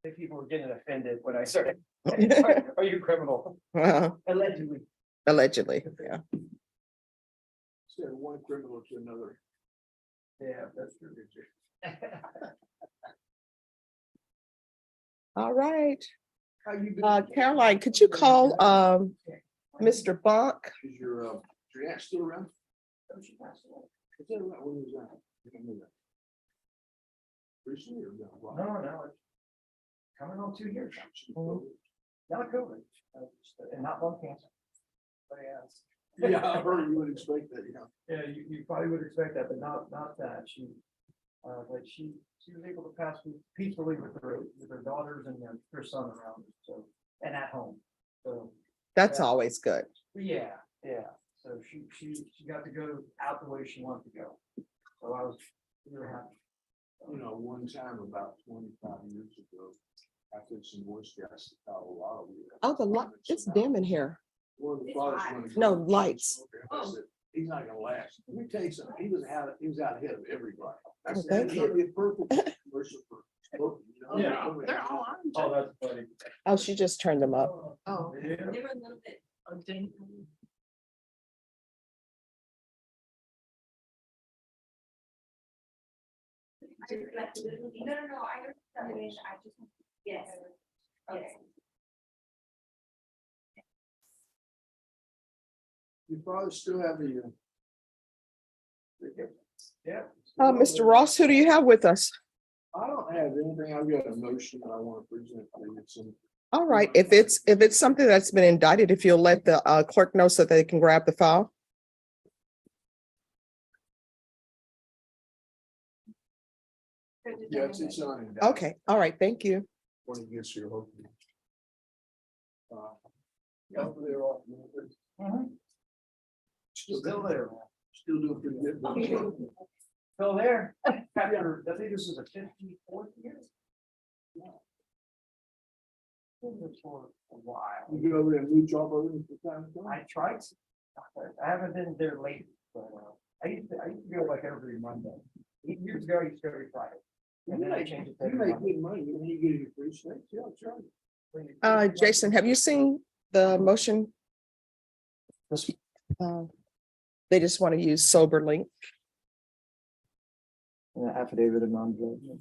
think people were getting offended when I started. Are you criminal? Allegedly. Allegedly, yeah. Instead of one criminal to another. Yeah, that's true. All right. How you been? Caroline, could you call Mr. Bonk? Is your aunt still around? Is that right? When was that? I can't remember. Recently or no? No, it's coming on 2 years. Not COVID, and not lung cancer. But yeah. Yeah, I heard you would expect that, yeah. Yeah, you probably would expect that, but not that. But she was able to pass peacefully with her daughters and her son around, so, and at home. So, That's Yeah. always good. yeah. So she got to go out the way she wanted to go. So I was really happy. You know, one time about 25 years ago, I took some Boy Scouts to Colorado. Oh, the light, it's dim in here. One of the fathers wanted to No, go. lights. I said, he's not gonna last. Let me tell you something, he was out ahead of everybody. I Oh, said, thank "He's gonna be a perfect commercial for smoking," you know? Yeah. They're all orange. Oh, that's funny. Oh, she just turned them up. Oh, Yeah. they were a little bit. No, I just. Yes. Okay. You probably still have the. Yeah. Mr. Ross, who do you have with us? I don't have anything. I've got a motion that I want to present. It's in- All right, if it's something that's been indicted, if you'll let the clerk know so they can grab the file. Yeah, it's on. Okay, all right, thank you. When it gets here, hopefully. Yeah, they're all. Still there. Still doing pretty good. Still there. I think this is a 54th year. Yeah. Been there for a while. You go over there and mooch off over there for time. I tried to. I haven't been there lately, but I used to go like every Monday. 8 years ago, I used to go every Friday. And then I changed it to You every make Monday. good money when you get your free snakes. Yeah, that's right. Jason, have you seen the motion? They just want to use sober link. An affidavit of non-judgment.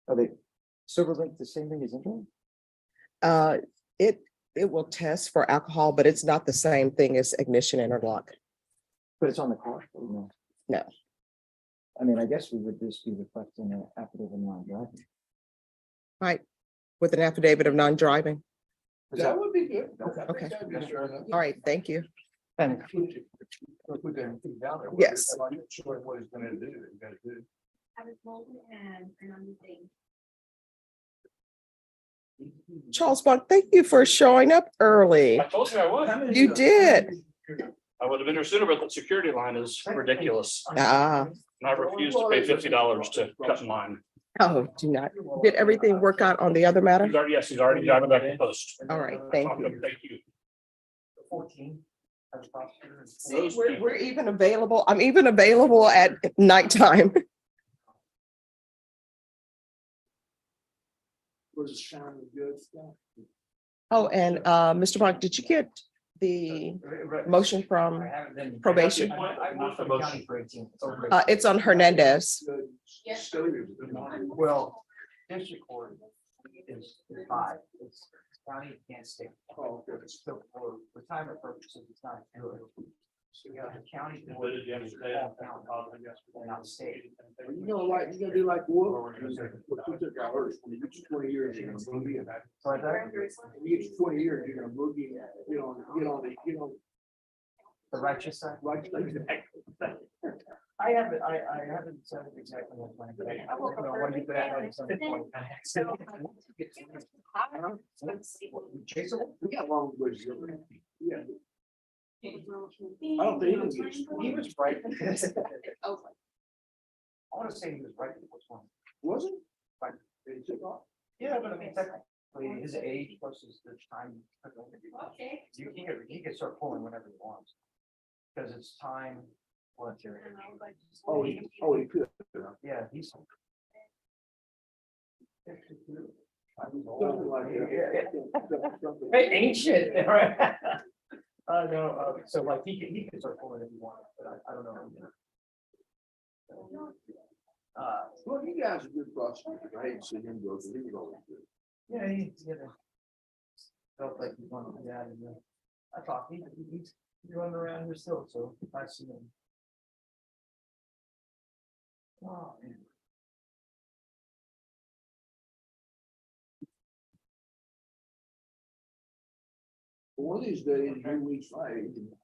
Are they sober link the same thing as intro? It will test for alcohol, but it's not the same thing as ignition interlock. But it's on the car. No. No. I mean, I guess we would just be requesting an affidavit of non-driving. Right, with an affidavit of non-driving. That would be good. Okay. That'd be fair enough. All right, thank you. And Put that down there. Yes. I'm not sure what he's gonna do. He's gonna do. I was holding and on the thing. Charles Bonk, thank you for showing up early. I told you I would. You did. I would have been here sooner, but the security line is ridiculous. Ah, And I refuse to pay $50 to cut in line. oh, do not. Did everything work out on the other matter? Yes, he's already got it back in post. All right, thank you. Thank you. 14. as a prosecutor. See, we're even available. I'm even available at nighttime. Was it shining good stuff? Oh, and Mr. Bonk, did you get the motion from probation? I worked for the county for 18. It's on Hernandez. Good. Yes. Stodium, good morning. Well, district court is 5. It's county can't stay. Oh, good. So for retirement purposes, it's not good. So you got the county. What did you have to say? Not state. You know, like, you gotta do like Wolf. You took ours, when you get to 20 years, you're gonna boogie in that. But When you get to 20 years, you're gonna boogie, get on the righteous side. right. I haven't said it exactly what I'm going to. I want to get that at some point. Chase it? We got long ways to go. Yeah. I don't think He was right. I want to say he was right. Which one? Was it? Right. They took off. Yeah, but I mean, technically, his age plus the time. Okay. He can start pulling whenever he wants. Because it's time. Voluntary. Oh, he could. Yeah, he's. Hey, ancient, all right. No, so like he could start pulling if he wanted, but I don't know. Well, you guys are good prosecutors. I hate to see him go, but he was always good. Yeah, he's felt like he wanted to be out of there. I thought he's running around here still, so I see him. Oh, man. One of these days, you reach life,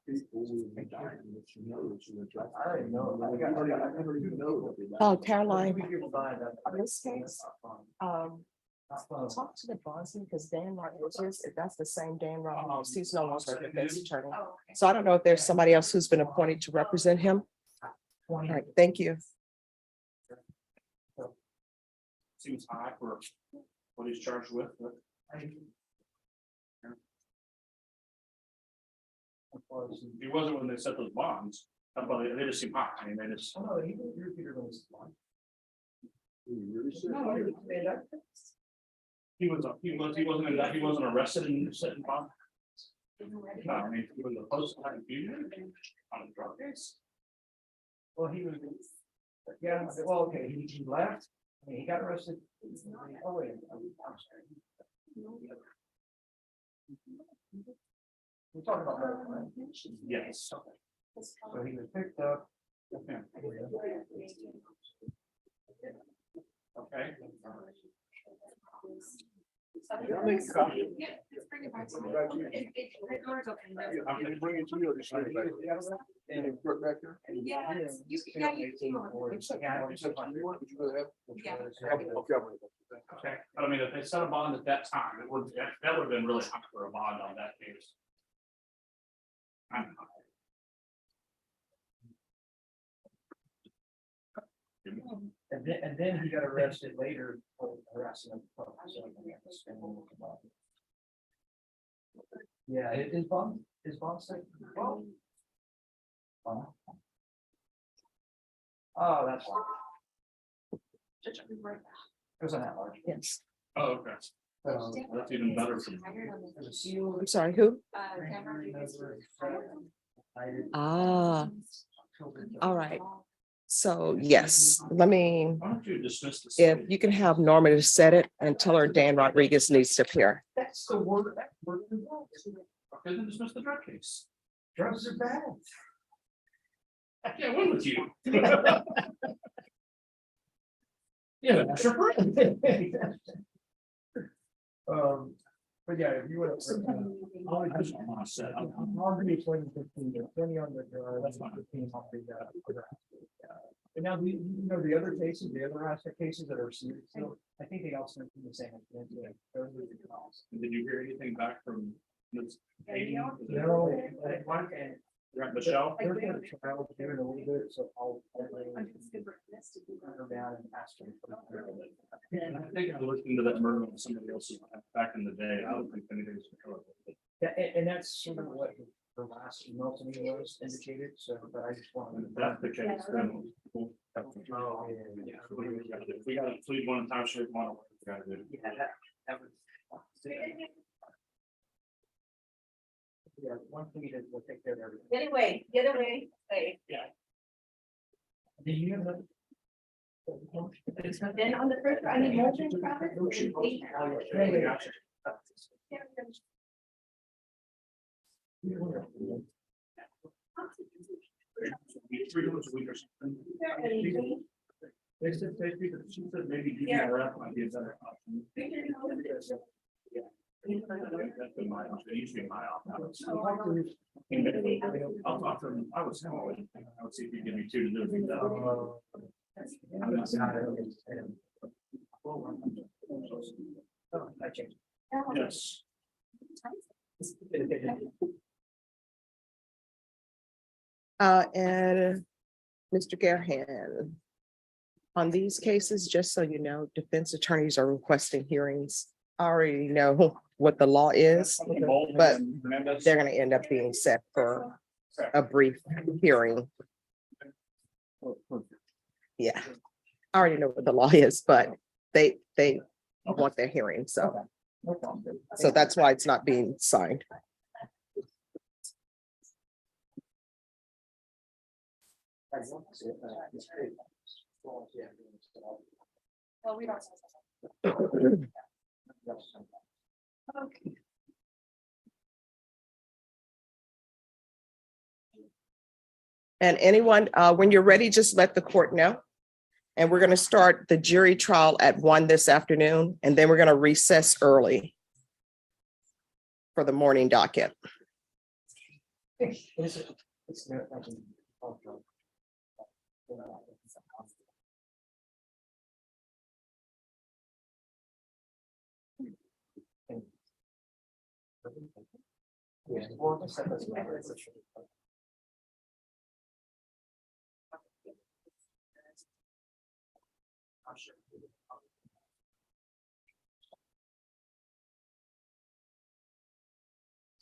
people will be dying, but you know that you're attracted. I don't even know. I never even know that they're dying. Oh, Caroline, People die that. in this case, talk to the bondsman, because Dan Rodriguez, if that's the same Dan Rodriguez, he's no longer a defense attorney. Oh, okay. So I don't know if there's somebody else who's been appointed to represent him. All right, thank you. Seems high for what he's charged with, but he wasn't when they set those bonds. That's why they just seem high. I mean, they just. Oh, no, he didn't repeat it when he's blind. You really said No, that? He wasn't arrested and set in bond. No, I mean, he was opposed to having fusion on a drug case. Well, he was, yeah, well, okay, he left, I mean, he got arrested. Oh, wait, I'm sorry. We're talking about that, right? Yes. So he was picked up. Okay. I'll make a copy. Yeah, let's bring it back to me. Back to you. The door's open. I'm gonna bring it to you or just leave it back there? And you put it back there? Yeah, you can do it. You said you want, would you rather have? Yeah. Okay, I'll bring it back. Okay, but I mean, if they set a bond at that time, it would, that would have been really high for a bond on that case. I don't know. And then he got arrested later for harassing. Yeah, his bond said, well. Oh, that's why. It was an at-large. Yes. Oh, okay, that's even better for me. There's a seal. I'm sorry, who? Ah, all right. So yes, let me, Why don't you dismiss this? if you can have Norma to set it and tell her Dan Rodriguez needs to appear. That's the word. That word is wrong. Okay, then dismiss the drug case. Drugs are bad. Yeah, win with you. Yeah, that's your friend. But yeah, if you would. I just want to say, I'll give you 20 on the, that's not 15 off the, and now, you know, the other cases, the other aspect cases that are serious, so I think they also mentioned the same. did you hear anything back from Ms. Hayden? No, and You're at Michelle? they're going to trial doing a little bit, so I'll bring her down and ask her. I think I looked into that murder on somebody else's back in the day. I don't think anything's. Yeah, and that's sort of what the last email to me was indicated, so, but I just wanted. If that's the case, then. we'll- Oh, yeah. If we gotta plead one time, shape one, we gotta do it. Yeah, that was. Yeah, one thing that will take care of everything. Anyway, get away, say. Do you have the? Then on the first, I need motion, Robert? Three times a week or something. They said, she said maybe give me a rep might be a better option. That's been my option. It used to be my option. I'll talk to him. I was telling him, I would see if he'd give me two to do it. Oh, I changed. Yes. And Mr. Garehan. On these cases, just so you know, defense attorneys are requesting hearings. I already know what the law is, but they're gonna end up being set for a brief hearing. Yeah, I already know what the law is, but they want their hearing, so, No problem. so that's why it's not being signed. Well, we don't. And anyone, when you're ready, just let the court know. And we're going to start the jury trial at 1 this afternoon, and then we're going to recess early for the morning docket.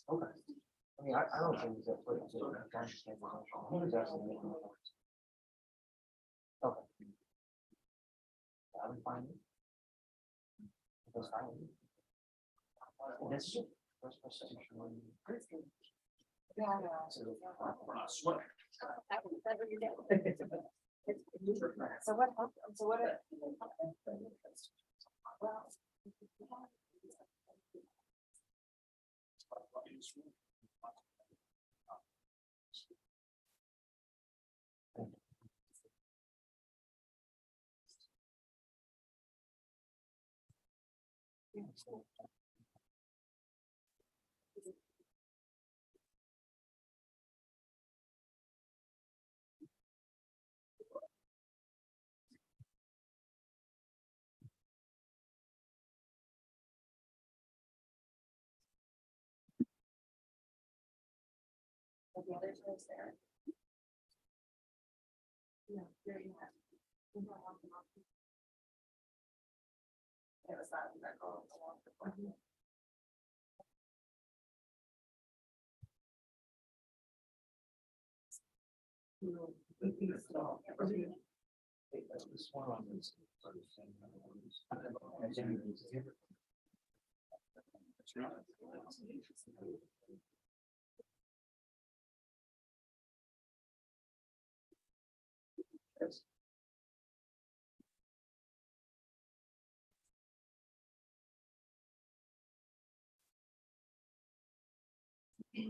Okay. I mean, I don't think that's what it's. Okay. I'm fine. That's fine. This is first prosecution. Yeah. We're not sweating. So what, so what? The other choice there. No, there you have. It was that goal along the way. This one on this. Yeah.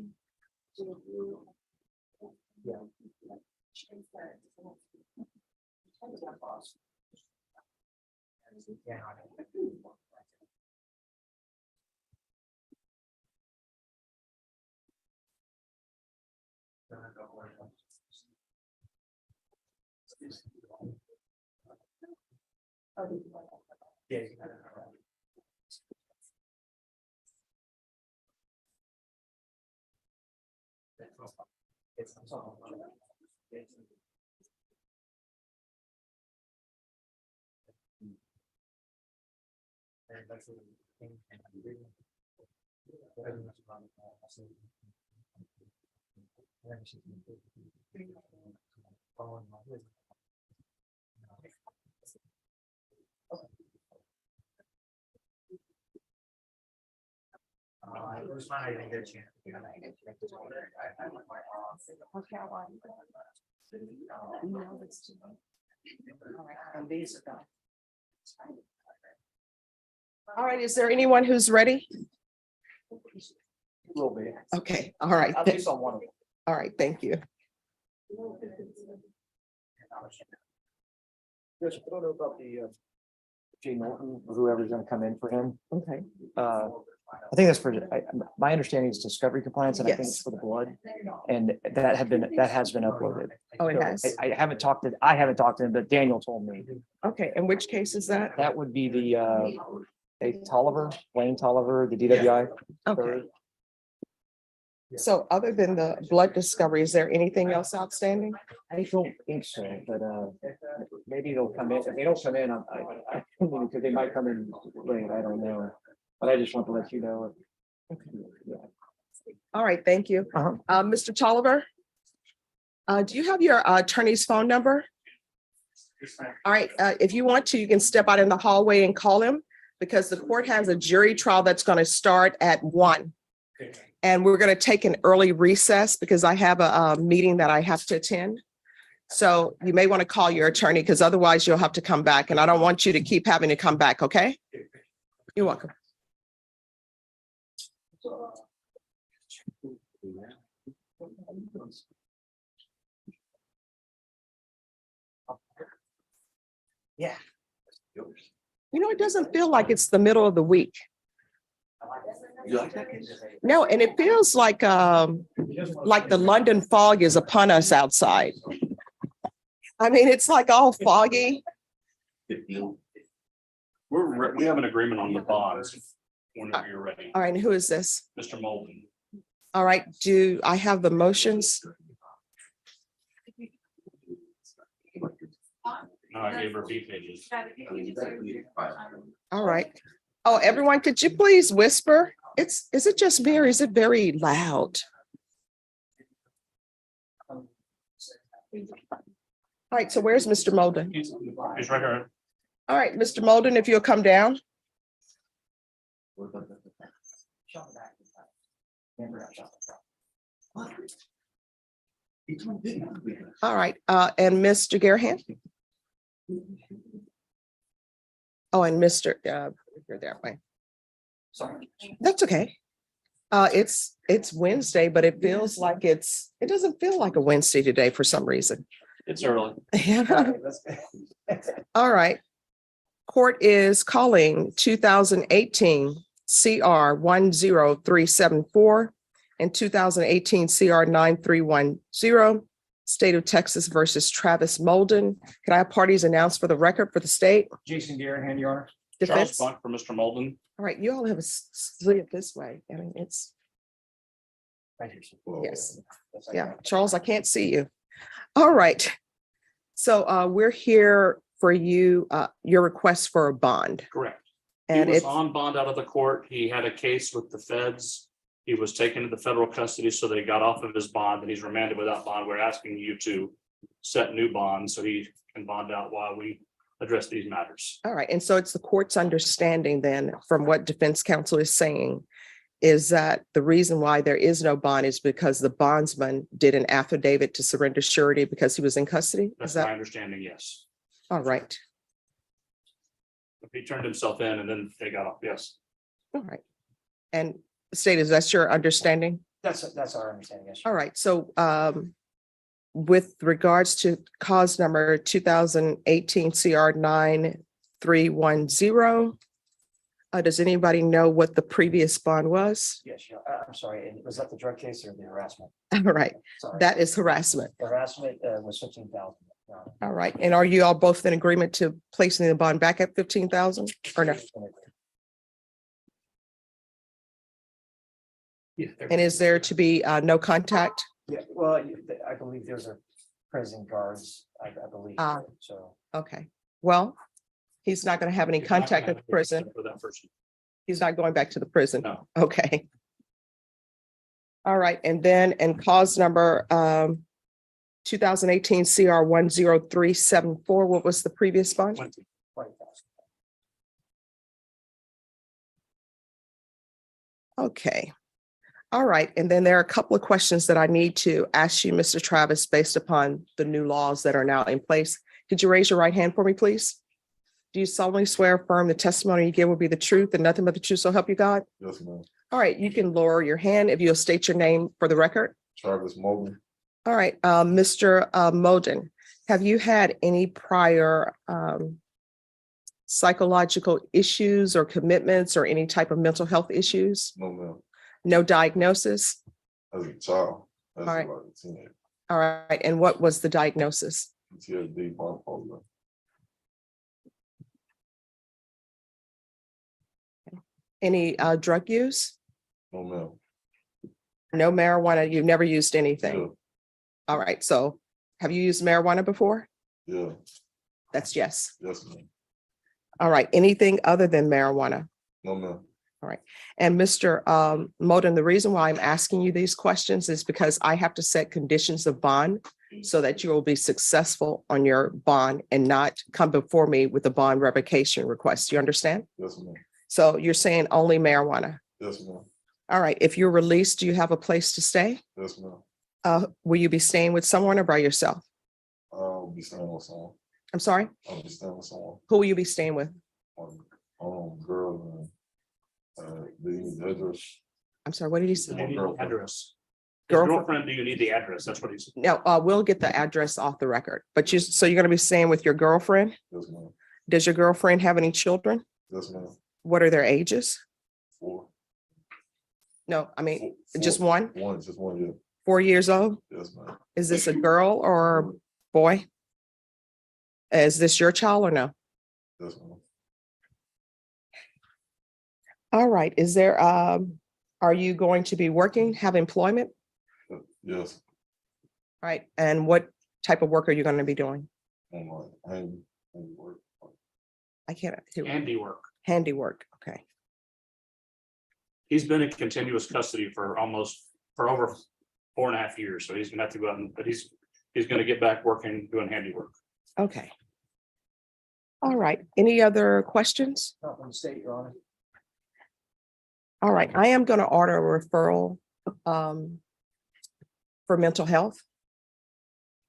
Yeah. Yeah. It's it was fine. I didn't get a chance. And these are done. All right, is there anyone who's ready? Will be. Okay, all right. At least on one of them. All right, thank you. Yes, I don't know about the Jay Norton, whoever's gonna come in for him. Okay, I think that's for, my understanding is discovery compliance, and I think Yes. it's for the blood. And that has been uploaded. oh, it So has. I haven't talked to him, but Daniel told me. Okay, and which case is that? That would be the Wayne Tolliver, the DWI. Okay. So other than the blood discovery, is there anything else outstanding? I don't think so, but maybe they'll come in. If they don't come in, because they might come in late, I don't know. But I just want to let you know. Yeah. All right, thank you. Uh-huh. Mr. Tolliver? Do you have your attorney's phone number? All right, if you want to, you can step out in the hallway and call him. because the court has a jury trial that's going to start at 1. And we're going to take an early recess because I have a meeting that I have to attend. So you may want to call your attorney because otherwise you'll have to come back. And I don't want you to keep having to come back, okay? You're welcome. Yeah. You know, it doesn't feel like it's the middle of the week. No, and it feels like the London fog is upon us outside. I mean, it's like all foggy. We have an agreement on the bonds whenever you're ready. All right, and who is this? Mr. Molden. All right, do I have the motions? No, I gave her B pages. All right. Oh, everyone, could you please whisper? Is it just me or is it very loud? All right, so where's Mr. Molden? He's right here. All right, Mr. Molden, if you'll come down. All right, and Mr. Garahan? Oh, and Mr. You're that way. Sorry. That's okay. It's Wednesday, but it feels like it doesn't feel like a Wednesday today for some reason. It's early. All right. Court is calling 2018 CR 10374 and 2018 CR 9310, State of Texas versus Travis Molden. Can I have parties announced for the record for the state? Jason Garahan, Your Honor. Charles Defense. Buck for Mr. Molden. All right, you all have a see it this way. I mean, it's, Right here. yes. Yeah, Charles, I can't see you. All right. So we're here for you, your request for a bond. Correct. He And was it's, on bond out of the court. He had a case with the feds. He was taken into federal custody, so they got off of his bond and he's remanded without bond. We're asking you to set new bonds so he can bond out while we address these matters. all right. And so it's the court's understanding then from what defense counsel is saying is that the reason why there is no bond is because the bondsman did an affidavit to surrender surety because he was in custody. That's Is my that understanding, yes. all right? He turned himself in and then they got off, yes. All right. And state, is that your understanding? That's our understanding, yes. All right, so with regards to cause number 2018 CR 9310, does anybody know what the previous bond was? Yes, Your- I'm sorry, and was that the drug case or the harassment? All right, Sorry. that is harassment. The harassment was 15,000. All right, and are you all both in agreement to placing the bond back at 15,000 or no? And is there to be no contact? Yeah, well, I believe those are prison guards, I believe, Ah. so. Okay, well, he's not going to have any contact with the prison. For that person. He's not going back to the prison. No. Okay. All right, and then, and cause number 2018 CR 10374, what was the previous bond? 20,000. Okay. All right, and then there are a couple of questions that I need to ask you, Mr. Travis, based upon the new laws that are now in place. Could you raise your right hand for me, please? Do you solemnly swear or affirm the testimony you give will be the truth and nothing but the truth, so help you God? Yes, ma'am. All right, you can lower your hand if you'll state your name for the record. Travis Morgan. All right, Mr. Molden, have you had any prior psychological issues or commitments or any type of mental health issues? No, ma'am. No diagnosis? As a child. As All right. like a teenager. All right, and what was the diagnosis? PTSD, bipolar. Any drug use? No, ma'am. No marijuana? You've never used anything? Yeah. All right, so have you used marijuana before? Yeah. That's yes. Yes, ma'am. All right, anything other than marijuana? No, ma'am. And Mr. Molden, the reason why I'm asking you these questions is because I have to set conditions of bond so that you will be successful on your bond and not come before me with a bond revocation request. You understand? Yes, ma'am. So you're saying only marijuana? Yes, ma'am. All right, if you're released, do you have a place to stay? Yes, ma'am. Will you be staying with someone or by yourself? I'll be staying with someone. I'm sorry, I'll be staying with someone. who will you be staying with? Girl, the address. I'm sorry, what did he say? Do you need the address? His Girlfriend. girlfriend, do you need the address? That's what he's. No, we'll get the address off the record, but so you're gonna be staying with your girlfriend? Yes, ma'am. Does your girlfriend have any children? Yes, ma'am. What are their ages? 4. No, I mean, Four- just one, Just 1 year. 4 years old? Yes, ma'am. Is this a girl or boy? Is this your child or no? Yes, ma'am. All right, are you going to be working, have employment? Yes. All right, and what type of work are you going to be doing? I'm like, hang work. I can't hear. Handiwork. Handiwork, okay. He's been in continuous custody for over 4.5 years, so he's gonna have to go out but he's gonna get back working, doing handiwork. Okay. All right, any other questions? Not from the state, Your Honor. All right, I am going to order a referral for mental health.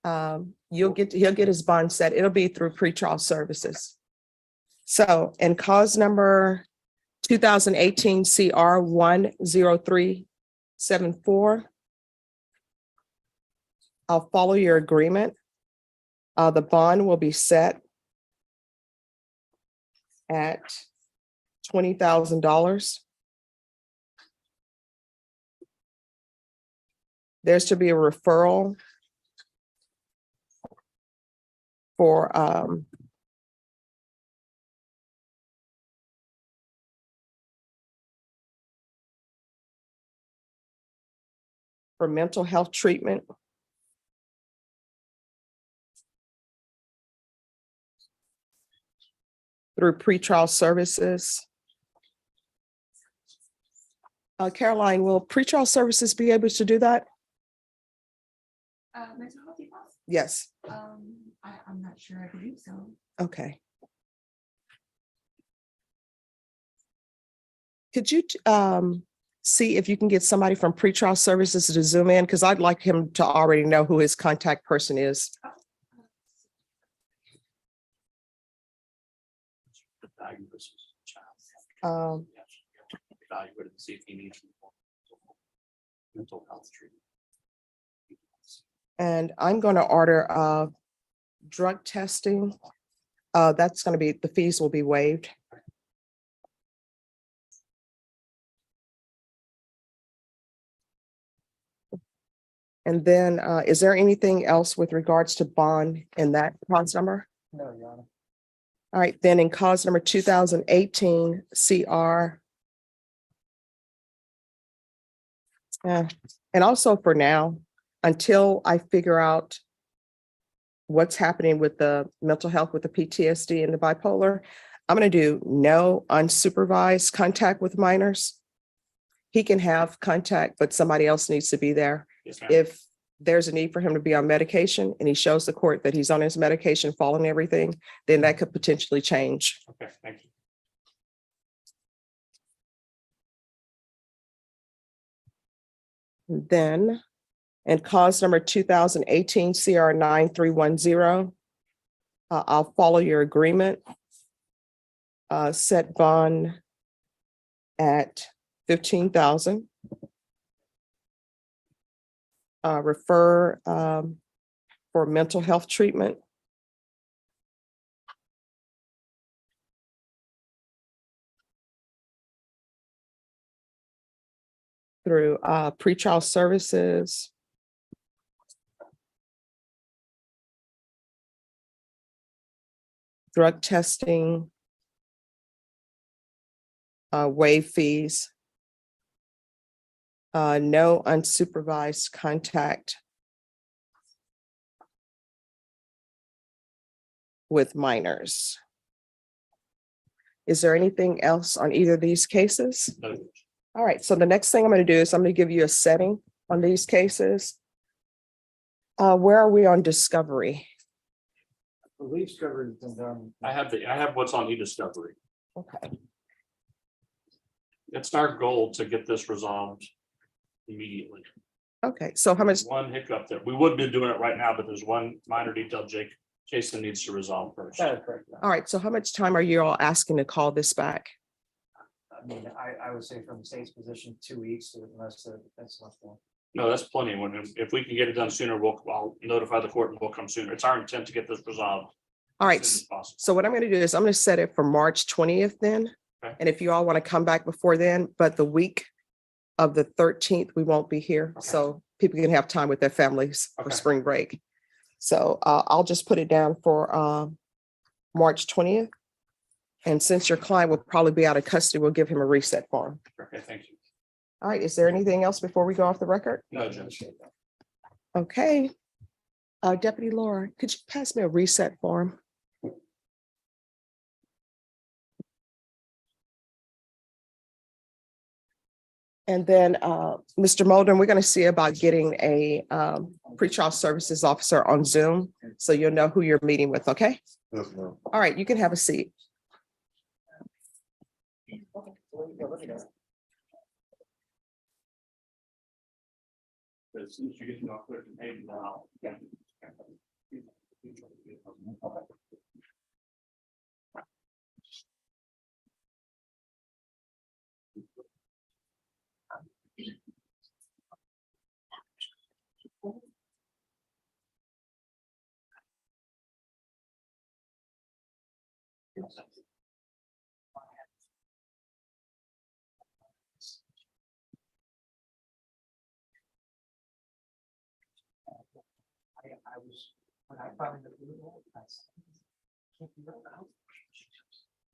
He'll get his bond set. It'll be through pretrial services. So, in cause number 2018 CR 10374. I'll follow your agreement. The bond will be set at $20,000. There's to be a referral for mental health treatment. Through pretrial services. Caroline, will pretrial services be able to do that? Mental health details? Yes, I'm not sure, I believe so. okay. Could you see if you can get somebody from pretrial services to zoom in? Because I'd like him to already know who his contact person is. Evaluate this child. Evaluate it and see if he needs mental health treatment. And I'm going to order drug testing. That's going to be, the fees will be waived. And then is there anything else with regards to bond in that cause number? No, Your Honor. All right, then in cause number 2018 CR. And also for now, until I figure out what's happening with the mental health, with the PTSD and the bipolar, I'm going to do no unsupervised contact with minors. He can have contact, but somebody else needs to be there. Yes, ma'am. If there's a need for him to be on medication and he shows the court that he's on his medication, following everything, then that could potentially change. Okay, thank you. Then, in cause number 2018 CR 9310, I'll follow your agreement. Set bond at 15,000. Refer for mental health treatment. Through pretrial services. Drug testing. Waive fees. No unsupervised contact with minors. Is there anything else on either of these cases? No. All right, so the next thing I'm going to do is I'm going to give you a setting on these cases. Where are we on discovery? The lease coverage has been done. I have what's on e-discovery. Okay. It's our goal to get this resolved immediately. Okay, so how much, One hiccup there. We would be doing it right now, but there's one minor detail, Jake, Jason needs to resolve first. That is correct. all right, so how much time are you all asking to call this back? I mean, I would say from the state's position, 2 weeks, unless that's much more. No, that's plenty. If we can get it done sooner, I'll notify the court and we'll come sooner. It's our intent to get this resolved. All right, as soon as possible. so what I'm gonna do is I'm gonna set it for March 20th then. Okay. And if you all want to come back before then, but the week of the 13th, we won't be here. Okay. So people can have time with their families for Okay. spring break. So I'll just put it down for March 20th. And since your client will probably be out of custody, we'll give him a reset form. Okay, thank you. All right, is there anything else before we go off the record? No, Judge. Okay. Deputy Laura, could you pass me a reset form? And then, Mr. Molden, we're going to see about getting a pretrial services officer on Zoom, so you'll know who you're meeting with, okay? Yes, ma'am. All right, you can have a seat. As soon as you get to know clerk and pay now. I was, when I found the blue, I said, "Can't be right now."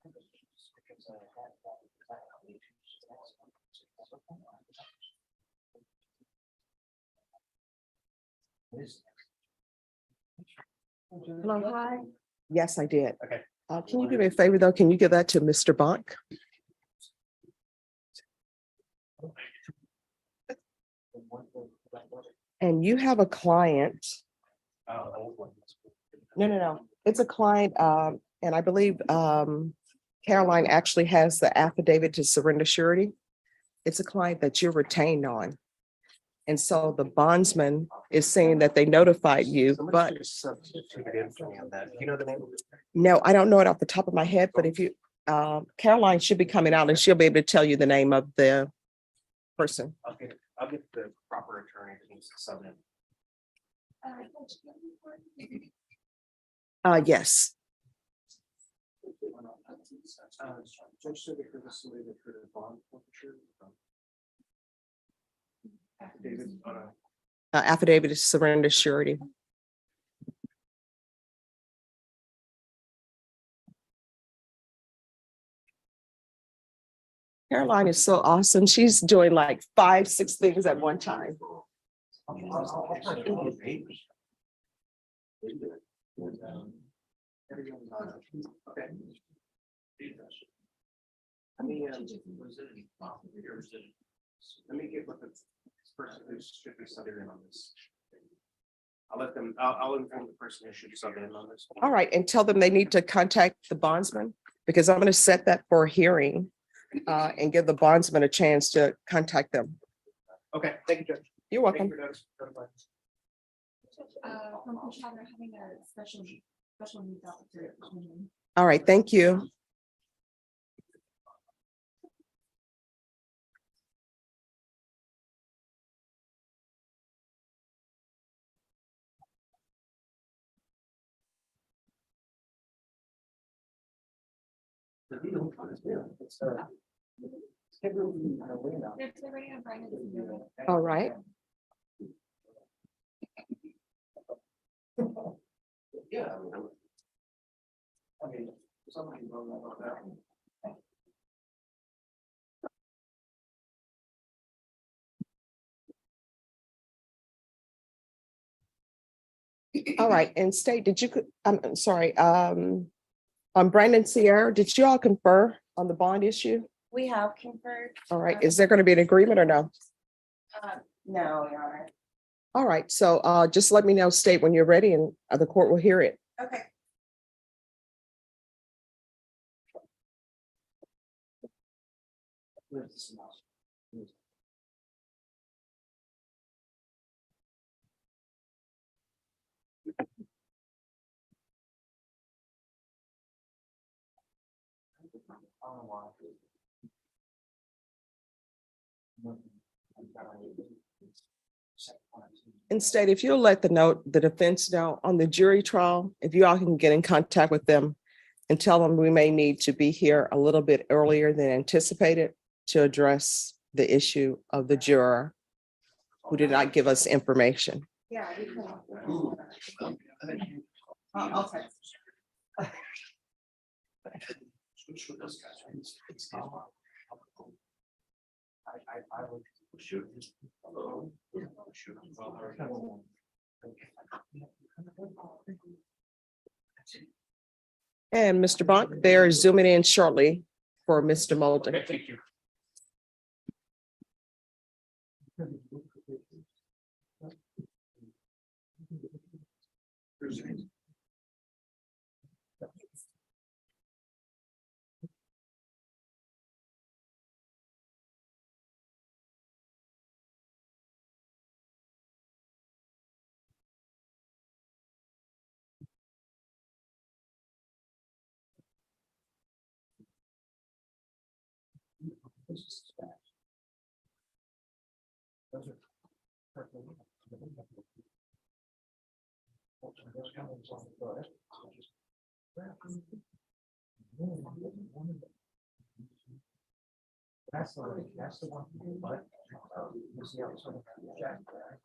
Because I had Hello, hi. Yes, I did. Okay. Can you do me a favor, though? Can you give that to Mr. Bonk? And you have a client. No. It's a client, and I believe Caroline actually has the affidavit to surrender surety. It's a client that you're retained on. And so the bondsman is saying that they notified you, but You know the name? no, I don't know it off the top of my head, but if you, Caroline should be coming out and she'll be able to tell you the name of the person. I'll get the proper attorney that needs to sub in. Yes. Judge said that this is the bond forfeiture. David, Affidavit to surrender surety. Caroline is so awesome. She's doing like 5, 6 things at one time. Let me get with the person who should be subbing in on this. I'll inform the person who should be subbing in on this. All right, and tell them they need to contact the bondsman because I'm going to set that for a hearing and give the bondsman a chance to contact them. Okay, thank you, Judge. You're welcome. From Coachella, they're having a special needs officer. All right, thank you. It's already on Brandon. All right. yeah. I mean, somebody wrote about that. All right, and State, did you, I'm sorry, on Brandon Sierra, did you all confer on the bond issue? We have conferred. All right, is there going to be an agreement or no? No, Your Honor. All right, so just let me know, State, when you're ready and the court will hear it. Okay. Instead, if you'll let the defense know on the jury trial, if you all can get in contact with them and tell them we may need to be here a little bit earlier than anticipated to address the issue of the juror who did not give us information. Yeah. I'll text. I would shoot. And Mr. Bonk, they're zooming in shortly for Mr. Molden. Okay, thank you. That's the one, but. You see how it's sort of jacked there.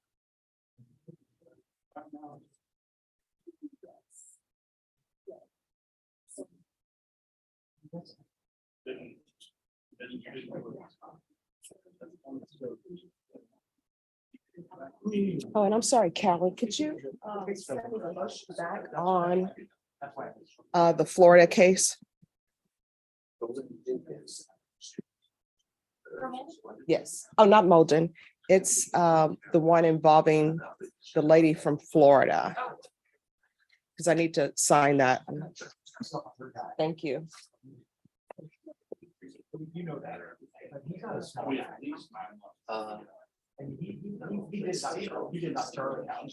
Oh, and I'm sorry, Callie, could you send me the motion back on the Florida case? Yes. Oh, not Molden. It's the one involving the lady from Florida. Because I need to sign that. Thank you. You know that. He got a small. And he did not turn it out.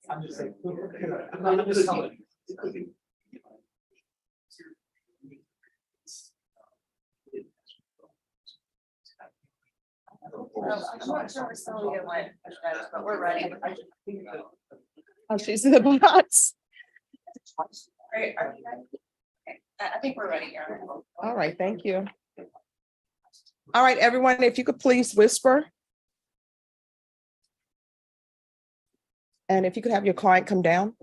I'm just saying. I'm just telling you. I'm not sure we're still in one, but we're ready. Oh, she's in the box. Are you ready? Okay, I think we're ready here. All right, thank you. All right, everyone, if you could please whisper. And if you could have your client come down.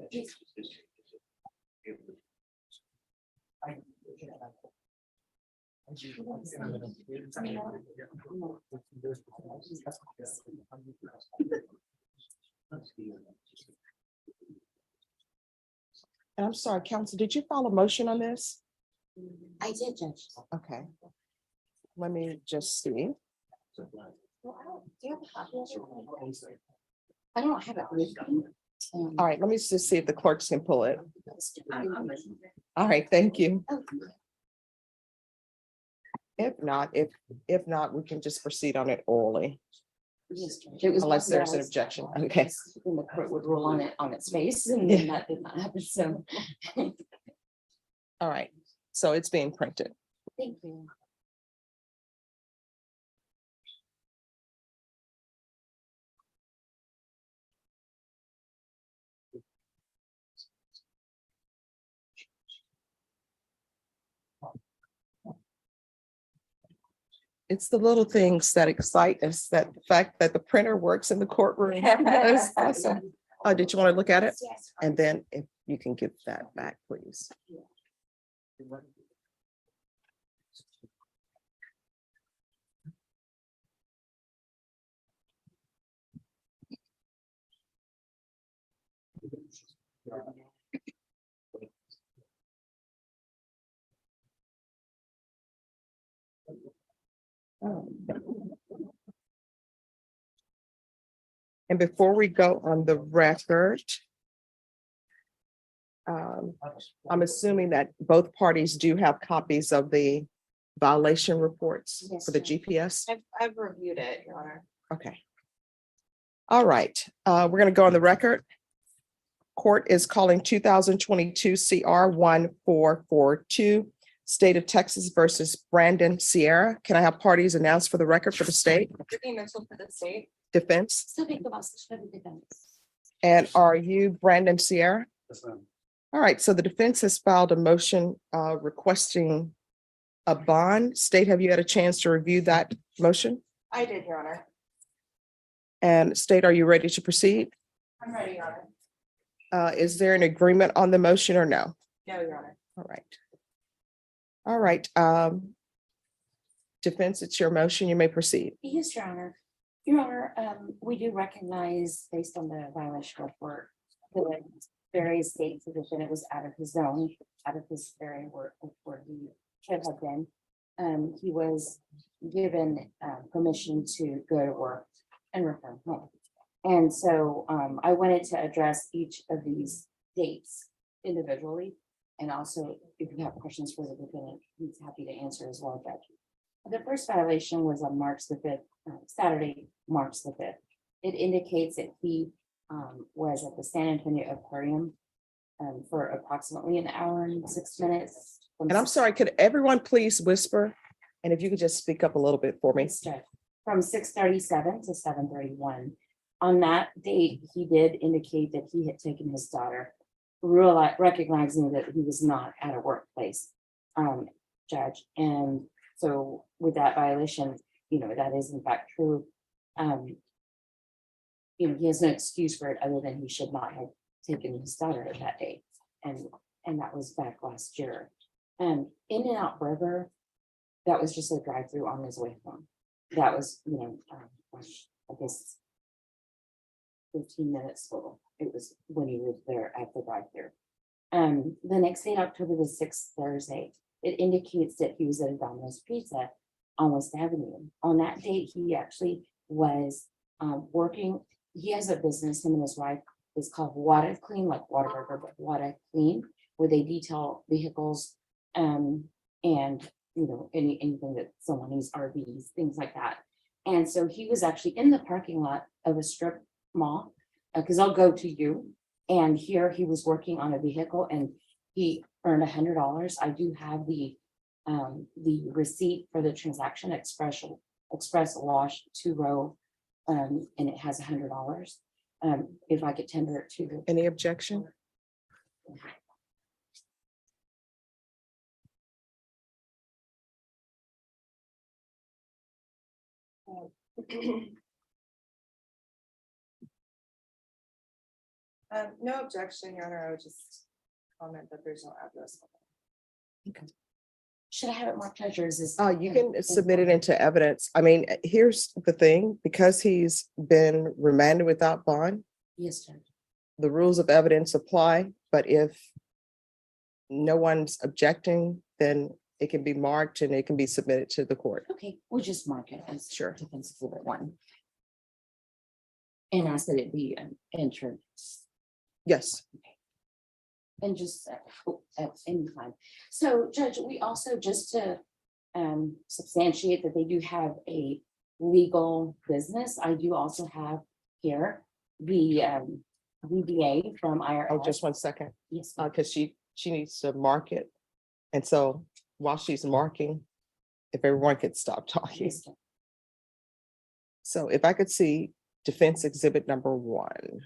And I'm sorry, counsel, did you file a motion on this? I did, Judge. Okay. Let me just see. Do you have a copy of it? I don't have it. All right, let me just see if the clerks can pull it. All right, thank you. If not, we can just proceed on it orally, unless there's an objection. Okay. Then the court would rule on its face, and then that did not happen, so. All right, so it's being printed. Thank you. It's the little things that excite us, that the fact that the printer works in the courtroom. That's awesome. Oh, did you want to look at it? Yes. And then if you can give that back, please. And before we go on the record, I'm assuming that both parties do have copies of the violation reports Yes, for the ma'am. GPS. I've reviewed it, Your Honor. Okay. All right, we're gonna go on the record. Court is calling 2022 CR 1442, State of Texas versus Brandon Sierra. Can I have parties announced for the record for the state Brittany Mitchell for the state. defense? Sabi ko ba sa siya ng defense? And are you Brandon Sierra? Yes, ma'am. All right, so the defense has filed a motion requesting a bond. State, have you had a chance to review that motion? I did, Your Honor. And state, are you ready to proceed? I'm ready, Your Honor. Is there an agreement on the motion or no? No, Your Honor. All right. All right, defense, it's your motion. You may proceed. Yes, Your Honor. Your Honor, we do recognize based on the violation report, the various states the defendant was out of his zone, out of his area where he should have been. He was given permission to go to work and return home. And so I wanted to address each of these dates individually. And also, if you have questions for the defendant, he's happy to answer as well, Judge. The first violation was on March the 5th, Saturday, March the 5th. It indicates that he was at the San Antonio Aquarium for approximately an hour and 6 minutes. And I'm sorry, could everyone please whisper? And if you could just speak up a little bit for me. From 6:37 to 7:31. On that date, he did indicate that he had taken his daughter, recognizing that he was not at a workplace, Judge. And so with that violation, that is in fact true. He has no excuse for it other than he should not have taken his daughter at that date. And that was back last year. In and Out Burger, that was just a drive-through on his way home. That was, I guess 15 minutes total. It was when he was there at the drive-through. The next day, October the 6th, Thursday, it indicates that he was at a Domino's Pizza on West Avenue. On that date, he actually was working. He has a business, him and his wife, it's called Water Clean, like Whataburger, but Water Clean, where they detail vehicles and anything that someone needs, RVs, things like that. And so he was actually in the parking lot of a strip mall, because I'll go to you. And here he was working on a vehicle and he earned $100. I do have the receipt for the transaction, express wash 2 row, and it has $100. If I could tender it to you. Any objection? No objection, Your Honor. I would just comment that there's no address. Should I have it marked, Judge, or is this? You can submit it into evidence. I mean, here's the thing, because he's been remanded without bond, Yes, Judge. the rules of evidence apply, but if no one's objecting, then it can be marked and it can be submitted to the court. Okay, we'll just mark it as Sure. defense exhibit 1. And ask that it be an entrance. Yes. And just at any time. So Judge, we also, just to substantiate that they do have a legal business, I do also have here the VBA from IRS. Oh, just 1 second, Yes, because she needs to mark it. And so while she's marking, if everyone could stop talking. yes, Judge. So if I could see defense exhibit number 1.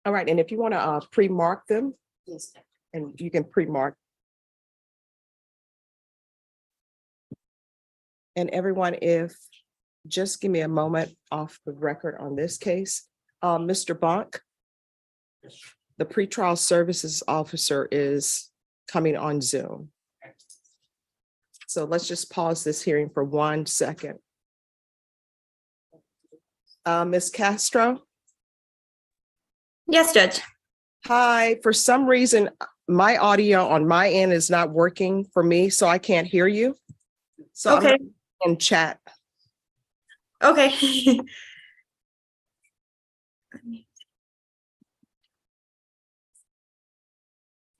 All right, and if you want to pre-mark them, Yes, Judge. and you can pre-mark. And everyone, if just give me a moment off the record on this case. Mr. Bonk, the pretrial services officer is coming on Zoom. So let's just pause this hearing for 1 second. Ms. Castro? Yes, Judge. Hi, for some reason, my audio on my end is not working for me, so I can't hear you. So I'm Okay. in chat. Okay.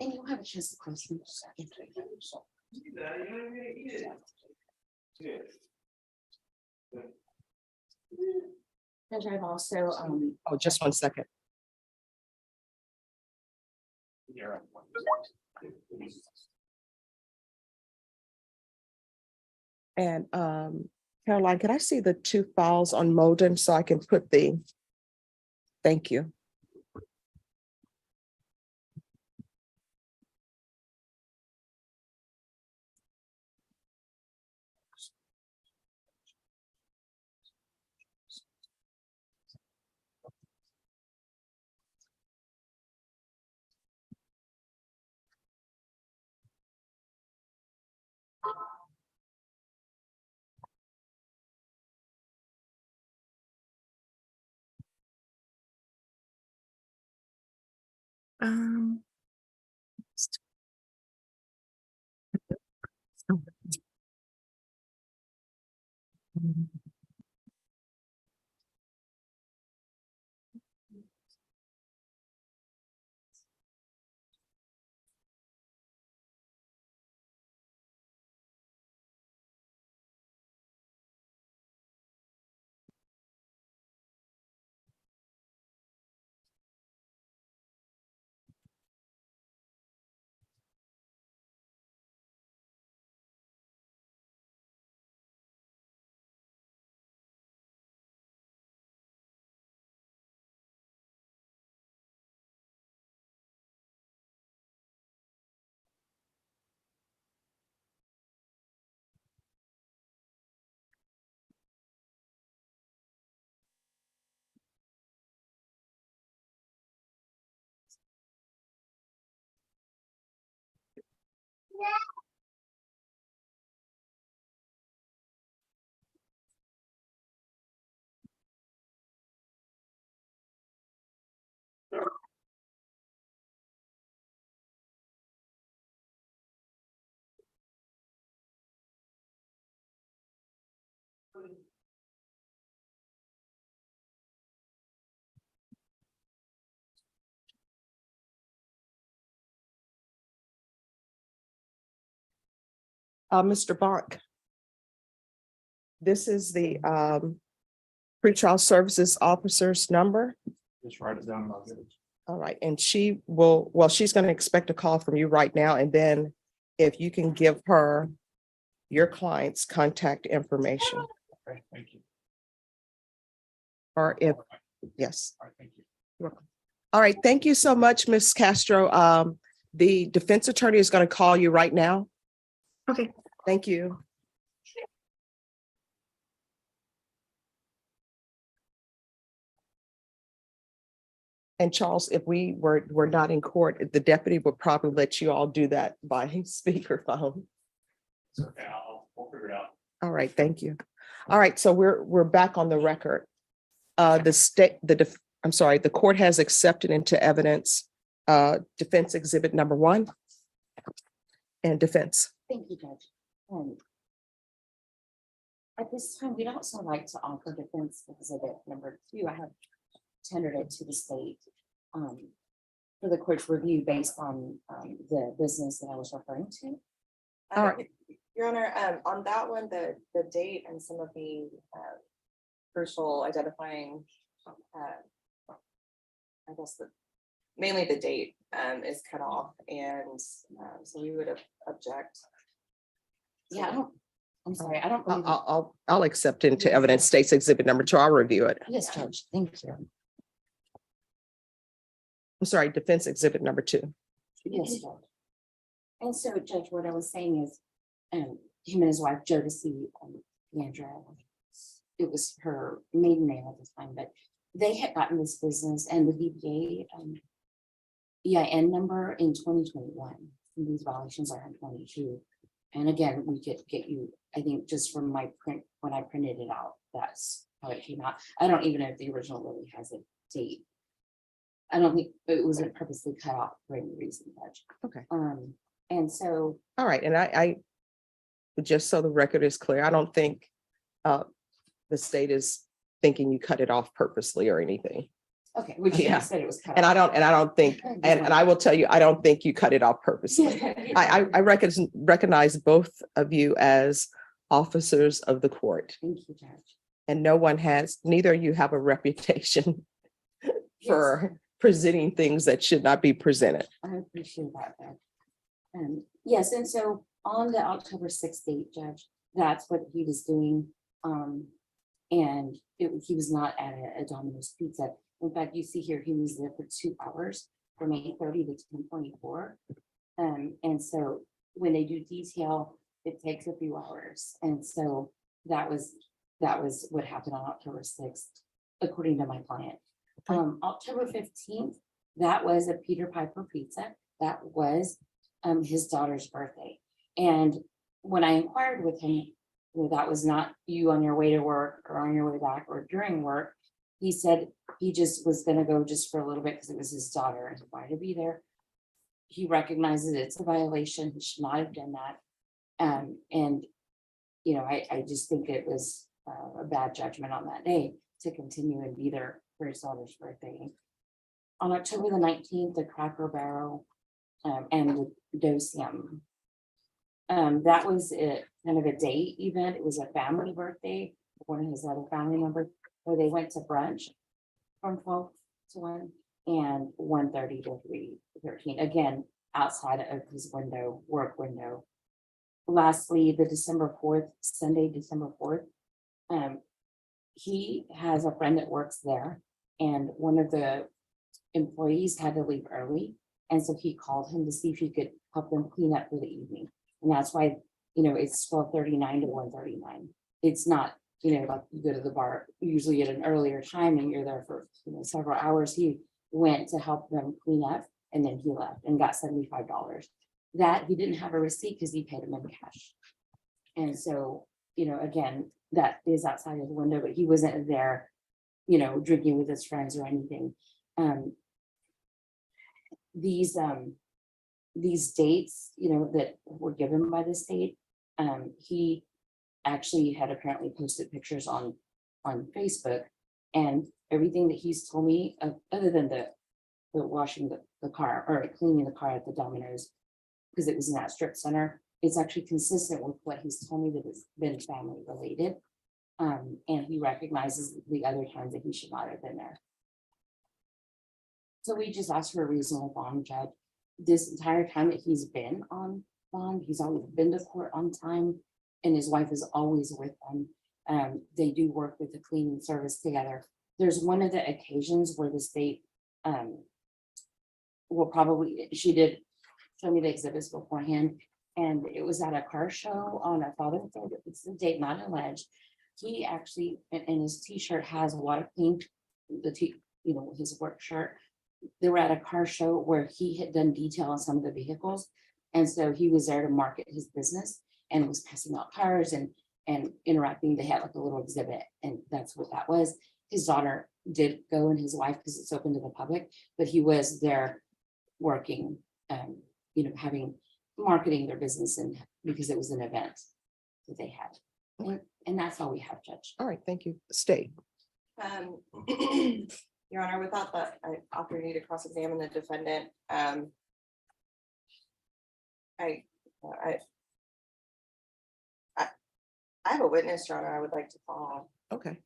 And you'll have a chance to close in a second. Judge, I've also, Oh, just 1 second. And Caroline, can I see the 2 files on Molden so I can put the, thank you. Um, Mr. Bonk. This is the pretrial services officer's number. Just write it down and I'll get it. All right, and she will, well, she's going to expect a call from you right now, and then if you can give her your client's contact information, Okay, thank you. or if, yes. All right, thank you. All right, thank you so much, Ms. Castro. The defense attorney is going to call you right now. okay. Thank you. And Charles, if we were not in court, the deputy would probably let you all do that by speakerphone. It's okay, we'll figure it out. All right, thank you. All right, so we're back on the record. The court has accepted into evidence defense exhibit number 1 and defense. thank you, Judge. At this time, we'd also like to offer defense exhibit number 2. I have tendered it to the state for the court's review based on the business that I was referring to. All right. Your Honor, on that one, the date and some of the crucial identifying, I guess mainly the date is cut off, and so we would object. Yeah, I'm sorry, I don't believe. I'll accept into evidence state's exhibit number 2. I'll review it. Yes, Judge, thank you. I'm sorry, defense exhibit number 2. Yes, Judge. And so, Judge, what I was saying is, him and his wife Jodeci, Leandra, it was her maiden name at the time, but they had gotten this business and the DBA EIN number in 2021. These violations are in 22. And again, we could get you, I think just from my print, when I printed it out, that's how it came out. I don't even know if the original really has a date. I don't think it wasn't purposely cut off for any reason, Judge. Okay. And so, All right, and I, just so the record is clear, I don't think the state is thinking you cut it off purposely or anything. okay, which Yeah. you said it was cut And off. I don't think, and I will tell you, I don't think you cut it off purposely. I recognize both of you as officers of the court, Thank you, Judge. and no one has, neither of you have a reputation for presenting things that should not be presented. I appreciate that, Judge. Yes, and so on the October 6th date, Judge, that's what he was doing. And he was not at a Domino's Pizza. In fact, you see here, he was there for 2 hours from 8:30 to 10:24. And so when they do detail, it takes a few hours. And so that was what happened on October 6th, according to my client. October 15th, that was a Peter Piper Pizza. That was his daughter's birthday. And when I inquired with him, that was not you on your way to work or on your way back or during work. He said he just was going to go just for a little bit because it was his daughter and why to be there. He recognizes it's a violation. He should not have done that. And, you know, I just think it was a bad judgment on that day to continue and be there for his daughter's birthday. On October the 19th, the Cracker Barrel and the Dosium. That was kind of a day event. It was a family birthday, one of his other family members, where they went to brunch from 12 to 1 and 1:30 to 3:13. Again, outside of his window, work window. Lastly, the December 4th, Sunday, December 4th. He has a friend that works there, and one of the employees had to leave early. And so he called him to see if he could help them clean up for the evening. And that's why, you know, it's 12:39 to 1:39. It's not, you know, like you go to the bar usually at an earlier time and you're there for, you know, several hours. He went to help them clean up and then he left and got $75. That he didn't have a receipt because he paid him in cash. And so, you know, again, that is outside of the window, but he wasn't there, you know, drinking with his friends or anything. These dates, you know, that were given by the state, he actually had apparently posted pictures on Facebook, and everything that he's told me, other than the washing the car or cleaning the car at the Domino's, because it was in that strip center, it's actually consistent with what he's told me that it's been family related. And he recognizes the other times that he should not have been there. So we just asked for a reasonable bond, Judge. This entire time that he's been on bond, he's always been to court on time, and his wife is always with him. They do work with the cleaning service together. There's one of the occasions where the state will probably, she did show me the exhibits beforehand, and it was at a car show on a Father's Day. It's the date not alleged. He actually, in his t-shirt, has water paint, you know, his work shirt. They were at a car show where he had done detail on some of the vehicles. And so he was there to market his business and was passing out cars and interacting. They had like a little exhibit, and that's what that was. His daughter did go, and his wife, because it's open to the public, but he was there working, you know, marketing their business, and because it was an event that they had. And that's all we have, Judge. All right, thank you. State. Your Honor, without the opportunity to cross-examine the defendant, I have a witness, Your Honor, I would like to call. Okay.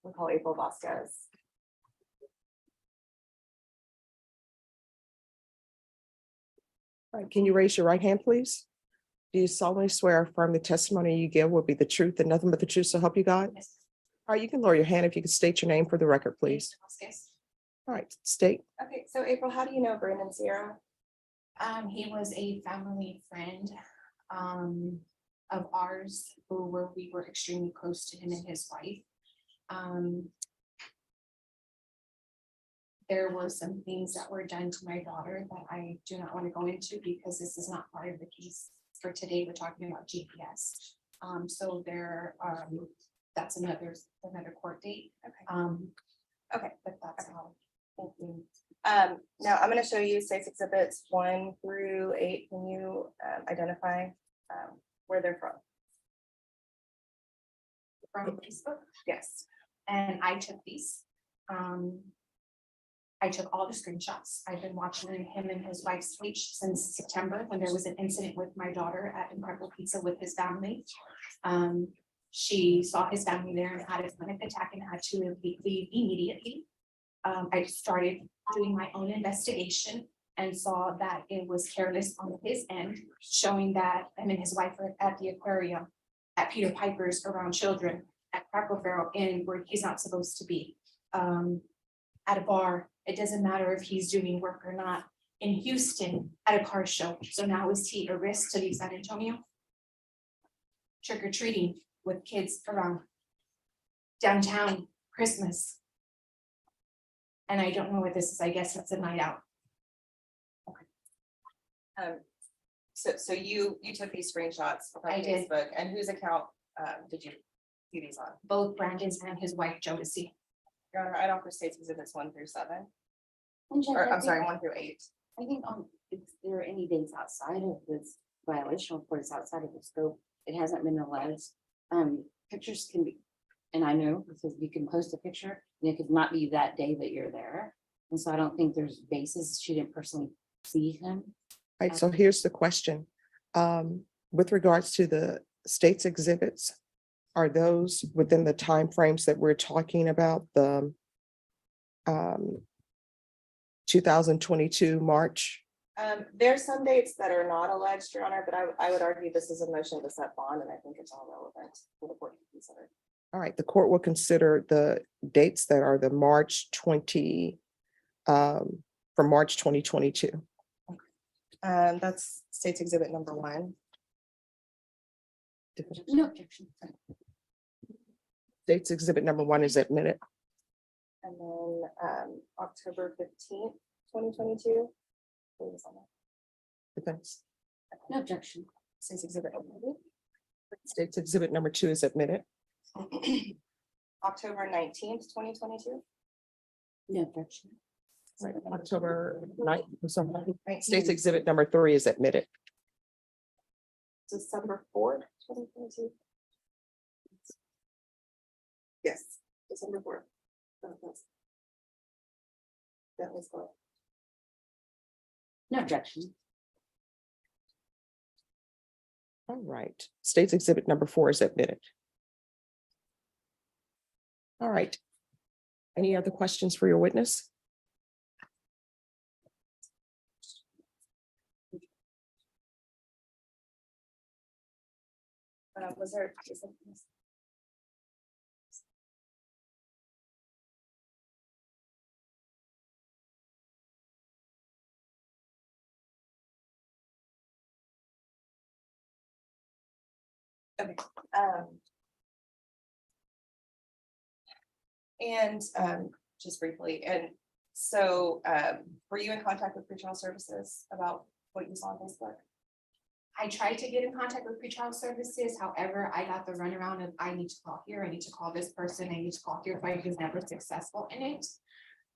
We'll call April Vasquez. All right, can you raise your right hand, please? Do you solemnly swear or affirm the testimony you give will be the truth and nothing but the truth, so help you God? Yes. All right, you can lower your hand if you could state your name for the record, please. Vasquez. All right, state. Okay, so April, how do you know Brandon Sierra? He was a family friend. of ours we were extremely close to him and his wife. There were some things that were done to my daughter that I do not want to go into because this is not part of the case for today. We're talking about GPS. So there, that's another court date. Okay. But that's how. Now I'm gonna show you state's exhibits 1 through 8. Can you identify where they're from? From Facebook, Yes. and I took these. I took all the screenshots. I've been watching him and his wife's page since September, when there was an incident with my daughter at Incredible Pizza with his family. She saw his family there and had a panic attack and had to leave immediately. I started doing my own investigation and saw that it was careless on his end, showing that him and his wife were at the aquarium, at Peter Piper's around children, at Cracker Barrel Inn where he's not supposed to be, at a bar. It doesn't matter if he's doing work or not, in Houston at a car show. So now is he a risk to leave San Antonio? Trick or treating with kids around downtown Christmas. And I don't know what this is. I guess it's a night out. So you took these screenshots from I did. Facebook, and whose account did you see these on? Both Brandon's and his wife Jodeci. Your Honor, I'd offer states exhibits 1 through 7, And Judge, or I I'm sorry, think- 1 through 8. I think if there are any dates outside of this violation, of course, outside of the scope, it hasn't been alleged. Pictures can be, and I know because you can post a picture and it could not be that day that you're there. And so I don't think there's basis. She didn't personally see him. Right, so here's the question. With regards to the state's exhibits, are those within the timeframes that we're talking about, the 2022 March? There's some dates that are not alleged, Your Honor, but I would argue this is a motion to set bond, and I think it's all relevant for the court to consider. All right, the court will consider the dates that are the March 20, from March 2022. That's state's exhibit number 1. No objection. State's exhibit number 1 is admitted. And then October 15th, 2022. What was on that? Defense. No objection. State's exhibit number State's exhibit number 2 is admitted. October 19th, 2022. No objection. Right, October 9th. I'm sorry. 19th. State's exhibit number 3 is admitted. December 4th, 2022. Yes, December 4th. That was good. No objection. All right, state's exhibit number 4 is admitted. All right. Any other questions for your witness? Was there? Okay. And just briefly, and so were you in contact with pretrial services about what you saw on Facebook? I tried to get in contact with pretrial services. However, I got the runaround of I need to call here, I need to call this person, I need to call here, but I was never successful in it.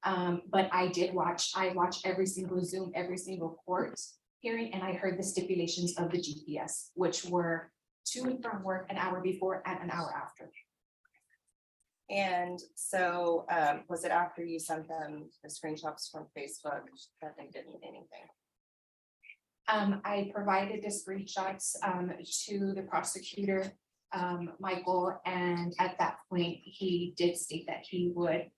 But I watched every single Zoom, every single court hearing, and I heard the stipulations of the GPS, which were to and from work an hour before and an hour after. And so was it after you sent them the screenshots from Facebook that they didn't anything? I provided the screenshots to the prosecutor, Michael, and at that point, he did state that he would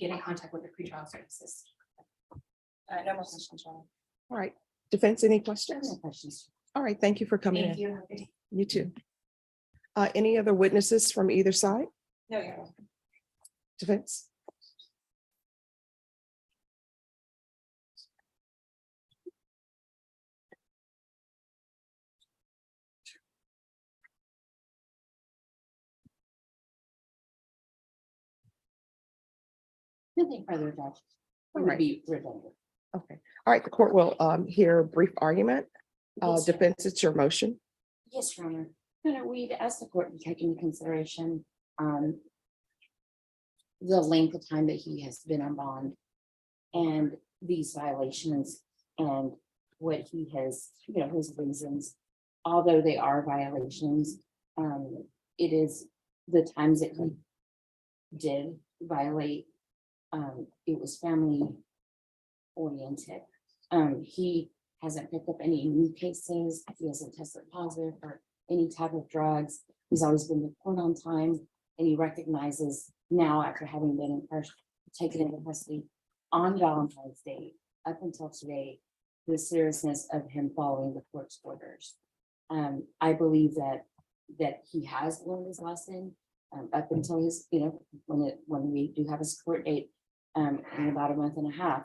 get in contact with the pretrial services. No more questions, John. All right, defense, any No questions? questions. All right, thank you for coming Thank in. you. Have a good day. You too. Any other witnesses from either side? No, Your Honor. Defense? Nothing further, Judge. All It would right. be redundant. Okay, all right, the court will hear a brief argument. Yes, sir. Defense, it's your motion. Yes, Your Honor. We'd ask the court to take into consideration the length of time that he has been on bond and these violations and what he has, his reasons. Although they are violations, it is the times that he did violate. It was family oriented. He hasn't picked up any new cases. He hasn't tested positive for any type of drugs. He's always been to court on time, and he recognizes now, after having been taken into custody on Valentine's Day up until today, the seriousness of him following the court's orders. I believe that he has learned his lesson up until his, when we do have his court date in about a month and a half.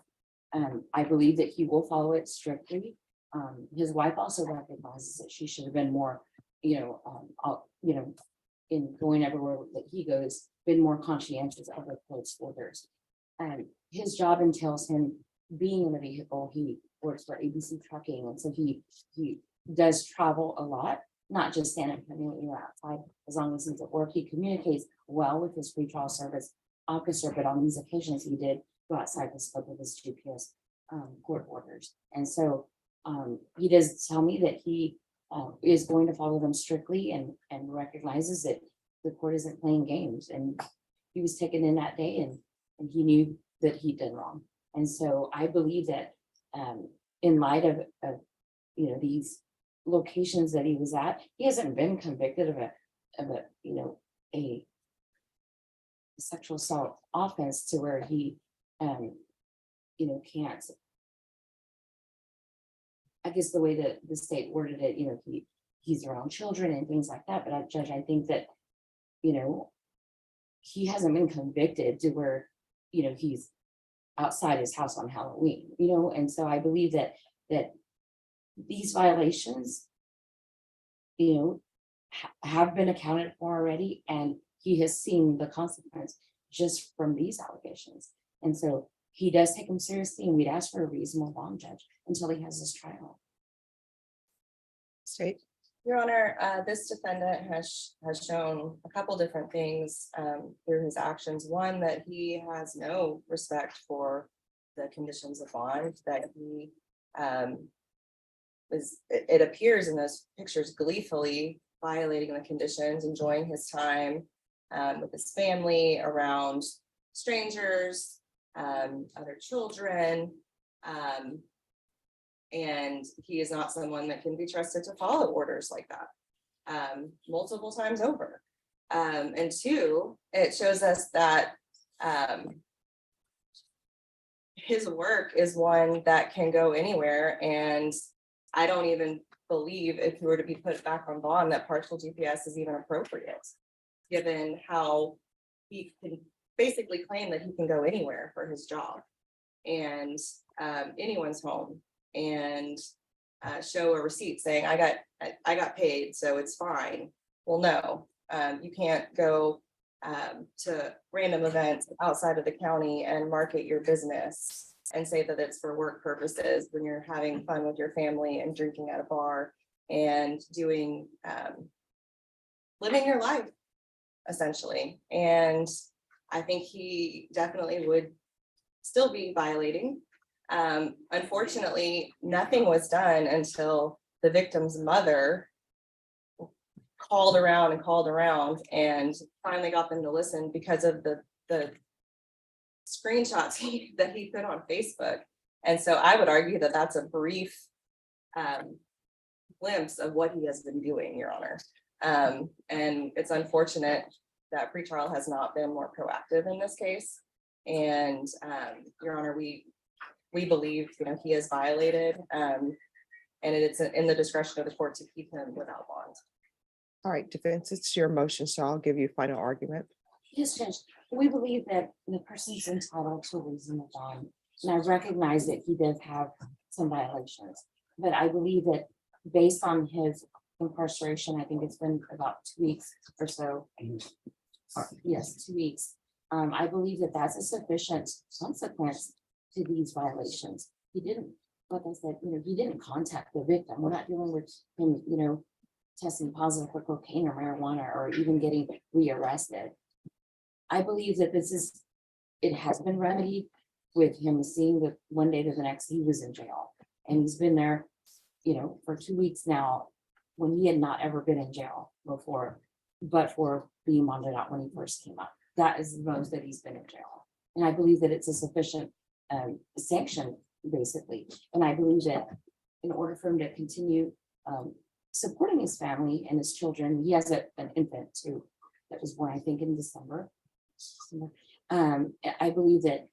I believe that he will follow it strictly. His wife also recognizes that she should have been more, in going everywhere that he goes, been more conscientious of the court's orders. His job entails him being in a vehicle. He works for ABC Trucking, and so he does travel a lot, not just standing outside. As long as he's at work, he communicates well with his pretrial service officer, but on these occasions, he did go outside the scope of his GPS court orders. And so he does tell me that he is going to follow them strictly and recognizes that the court isn't playing games. And he was taken in that day and he knew that he'd done wrong. And so I believe that in light of these locations that he was at, he hasn't been convicted of a sexual assault offense to where he can't, I guess the way that the state worded it, he's around children and things like that. But Judge, I think that, he hasn't been convicted to where, he's outside his house on Halloween, and so I believe that these violations, have been accounted for already, and he has seen the consequence just from these allegations. And so he does take them seriously, and we'd ask for a reasonable bond, Judge, until he has his trial. State. Your Honor, this defendant has shown a couple different things through his actions. One, that he has no respect for the conditions of bond, that he it appears in those pictures, gleefully violating the conditions, enjoying his time with his family, around strangers, other children. And he is not someone that can be trusted to follow orders like that multiple times over. And two, it shows us that his work is one that can go anywhere. And I don't even believe, if he were to be put back on bond, that partial GPS is even appropriate, given how he can basically claim that he can go anywhere for his job and anyone's home and show a receipt saying I got paid, so it's fine. Well, no, you can't go to random events outside of the county and market your business and say that it's for work purposes when you're having fun with your family and drinking at a bar and doing living your life essentially. And I think he definitely would still be violating. Unfortunately, nothing was done until the victim's mother called around and finally got them to listen because of the screenshots that he put on Facebook. And so I would argue that that's a brief glimpse of what he has been doing, Your Honor. And it's unfortunate that pretrial has not been more proactive in this case. And Your Honor, we believe he is violated, and it's in the discretion of the court to keep him without bond. All right, defense, it's your motion, so I'll give you final argument. Yes, Judge, we believe that the person's entitled to a reasonable bond, and I recognize that he does have some violations, but I believe that based on his incarceration, I think it's been about 2 weeks or so. Yes, 2 weeks. I believe that that's a sufficient consequence to these violations. He didn't, like I said, he didn't contact the victim. We're not dealing with him, testing positive for cocaine or marijuana or even getting rearrested. I believe that it has been remedied with him seeing that one day to the next, he was in jail. And he's been there, for 2 weeks now, when he had not ever been in jail before, but for being bonded out when he first came up. That is the most that he's been in jail. And I believe that it's a sufficient sanction, basically. And I believe that in order for him to continue supporting his family and his children, he has an infant too, that was born, I think, in December. I believe that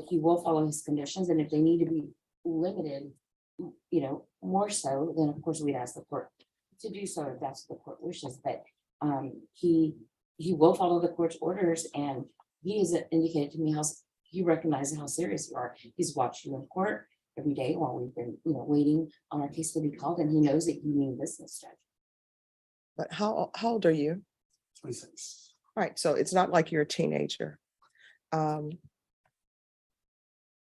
he will follow his conditions, and if they need to be limited, more so, then of course we'd ask the court to do so if that's what the court wishes. But he will follow the court's orders, and he has indicated to me how he recognizes how serious you are. He's watched you in court every day while we've been, waiting on our case to be called, and he knows that you mean business, Judge. But how old are you? 26. Right, so it's not like you're a teenager.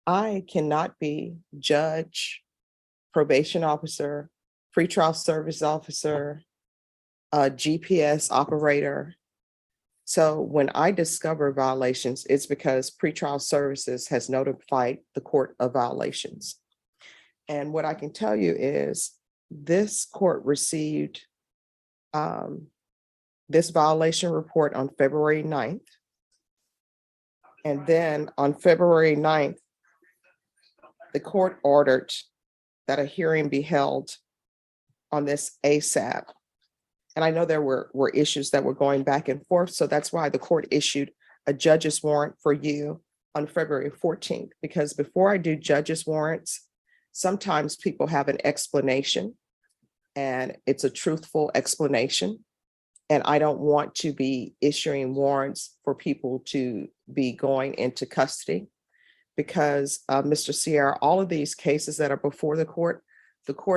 I cannot be judge, probation officer, pretrial service officer, a GPS operator. So when I discover violations, it's because pretrial services has notified the court of violations. And what I can tell you is this court received this violation report on February 9th. And then on February 9th, the court ordered that a hearing be held on this ASAP. And I know there were issues that were going back and forth. So that's why the court issued a judge's warrant for you on February 14th, because before I do judge's warrants, sometimes people have an explanation and it's a truthful explanation. And I don't want to be issuing warrants for people to be going into custody because Mr. Sierra, all of these cases that are before the court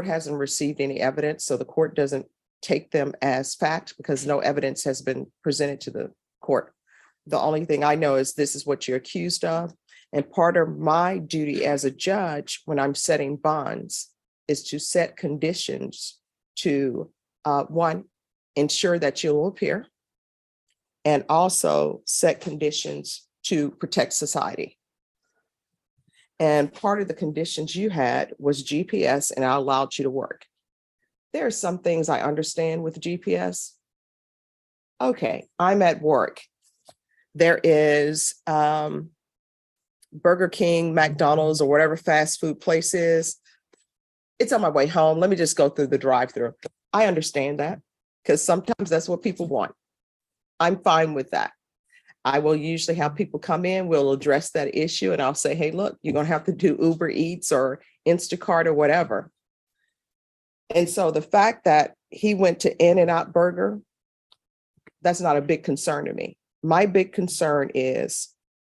hasn't received any evidence. So the court doesn't take them as fact because no evidence has been presented to the court. The only thing I know is this is what you're accused of. And part of my duty as a judge when I'm setting bonds is to set conditions to one, ensure that you'll appear, and also set conditions to protect society. And part of the conditions you had was GPS, and I allowed you to work. There are some things I understand with GPS. Okay, I'm at work. There is Burger King, McDonald's, or whatever fast food place is. It's on my way home. Let me just go through the drive-through. I understand that because sometimes that's what people want. I'm fine with that. I will usually have people come in, we'll address that issue, and I'll say, hey, look, you're going to have to do Uber Eats or Instacart or whatever. And so the fact that he went to In-N-Out Burger, that's not a big concern to me. My big concern is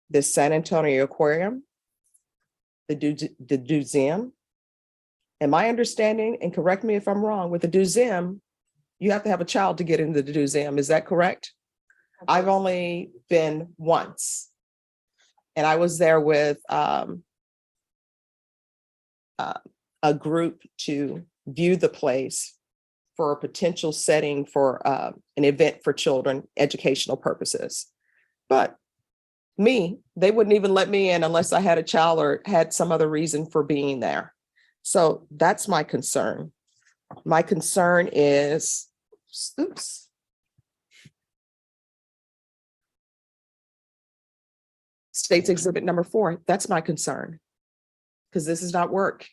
the San Antonio Aquarium, the Museum. And my understanding, and correct me if I'm wrong, with the museum, you have to have a child to get into the museum. Is that correct? I've only been once. And I was there with a group to view the place for a potential setting for an event for children, educational purposes. But they wouldn't even let me in unless I had a child or had some other reason for being there. So that's my concern. My concern is, State's Exhibit number 4, that's my concern. Because this is not work.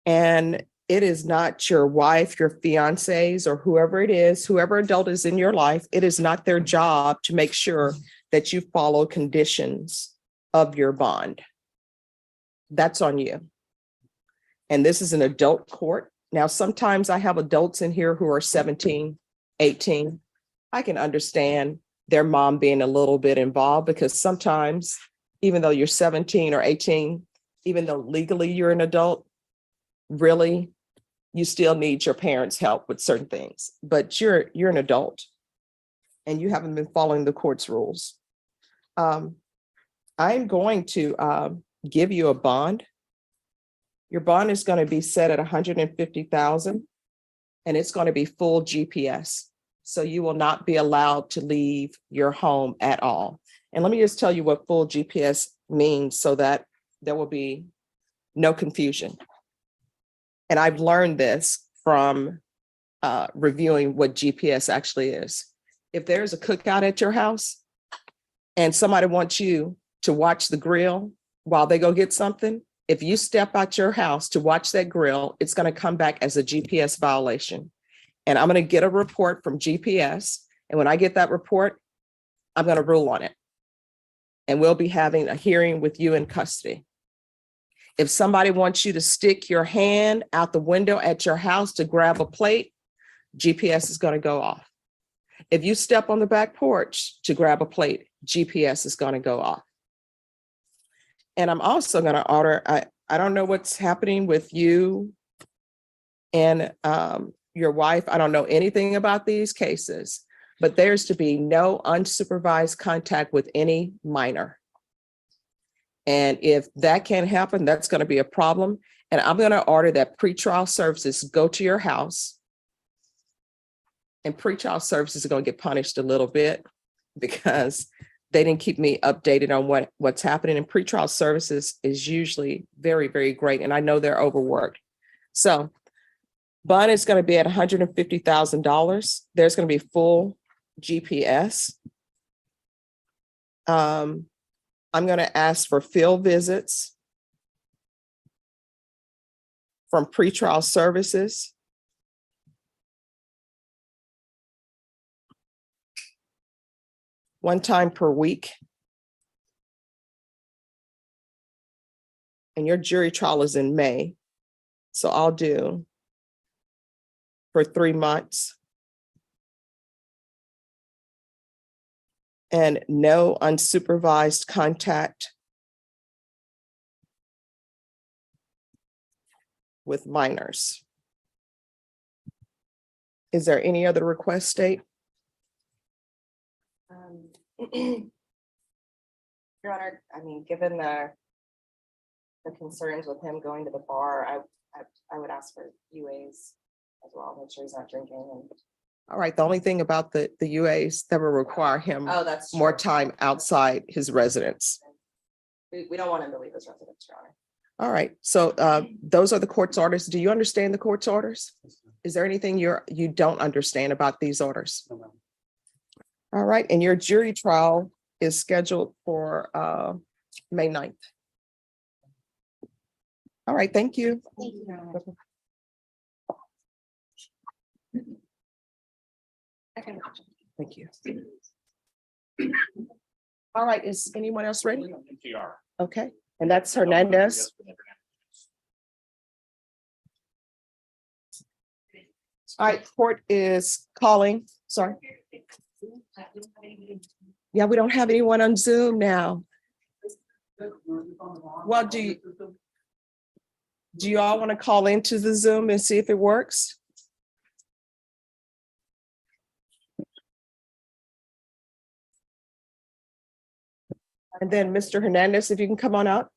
And it is not your wife, your fiancés, or whoever it is, whoever adult is in your life, it is not their job to make sure that you follow conditions of your bond. That's on you. And this is an adult court. Now, sometimes I have adults in here who are 17, 18. I can understand their mom being a little bit involved because sometimes, even though you're 17 or 18, even though legally you're an adult, really, you still need your parents' help with certain things. But you're an adult. and you haven't been following the court's rules. I'm going to give you a bond. Your bond is going to be set at 150,000, and it's going to be full GPS. So you will not be allowed to leave your home at all. And let me just tell you what full GPS means so that there will be no confusion. And I've learned this from reviewing what GPS actually is. If there's a cookout at your house and somebody wants you to watch the grill while they go get something, if you step out your house to watch that grill, it's going to come back as a GPS violation. And I'm going to get a report from GPS. And when I get that report, I'm going to rule on it. And we'll be having a hearing with you in custody. If somebody wants you to stick your hand out the window at your house to grab a plate, GPS is going to go off. If you step on the back porch to grab a plate, GPS is going to go off. And I'm also going to order, I don't know what's happening with you and your wife. I don't know anything about these cases, but there's to be no unsupervised contact with any minor. And if that can't happen, that's going to be a problem. And I'm going to order that pretrial services go to your house. And pretrial services are going to get punished a little bit because they didn't keep me updated on what's happening. And pretrial services is usually very, very great. And I know they're overworked. So bond is going to be at $150,000. There's going to be full GPS. I'm going to ask for field visits from pretrial services. One time per week. And your jury trial is in May. So I'll do for 3 months. And no unsupervised contact with minors. Is there any other request, State? Your Honor, I mean, given the concerns with him going to the bar, I would ask for UAs as well, make sure he's not drinking. And All right, the only thing about the UAs that will require him that's more true. time outside his residence. We don't want him to leave his residence, Your Honor. All right, so those are the court's orders. Do you understand the court's orders? Is there anything you don't understand about these orders? All right, and your jury trial is scheduled for May 9th. All right, thank you. Thank you, Your Honor. Okay. Thank you. All right, is anyone else ready? Okay, and that's Hernandez. All right, court is calling, sorry. Yeah, we don't have anyone on Zoom now. Well, do you all want to call into the Zoom and see if it works? And then Mr. Hernandez, if you can come on up.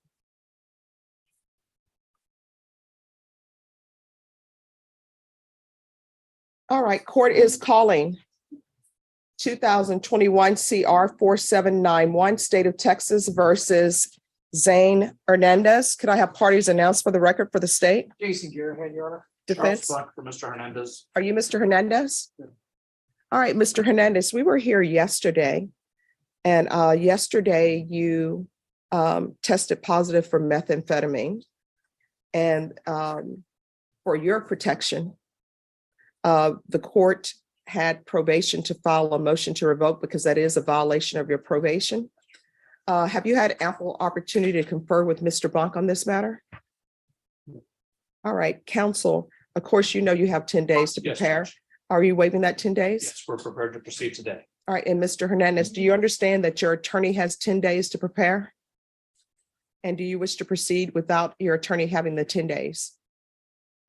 All right, court is calling 2021 CR 4791, State of Texas versus Zane Hernandez. Could I have parties announced for the record for the state? Jason Garrett, Your Honor. Defense. For Mr. Hernandez. Are you Mr. Hernandez? All right, Mr. Hernandez, we were here yesterday. And yesterday you tested positive for methamphetamine. And for your protection, the court had probation to file a motion to revoke because that is a violation of your probation. Have you had ample opportunity to confer with Mr. Bonk on this matter? All right, counsel, of course, you know you have 10 days to Yes, prepare. Judge. Are you waiving that 10 days? Yes, we're prepared to proceed today. All right, and Mr. Hernandez, do you understand that your attorney has 10 days to prepare? And do you wish to proceed without your attorney having the 10 days?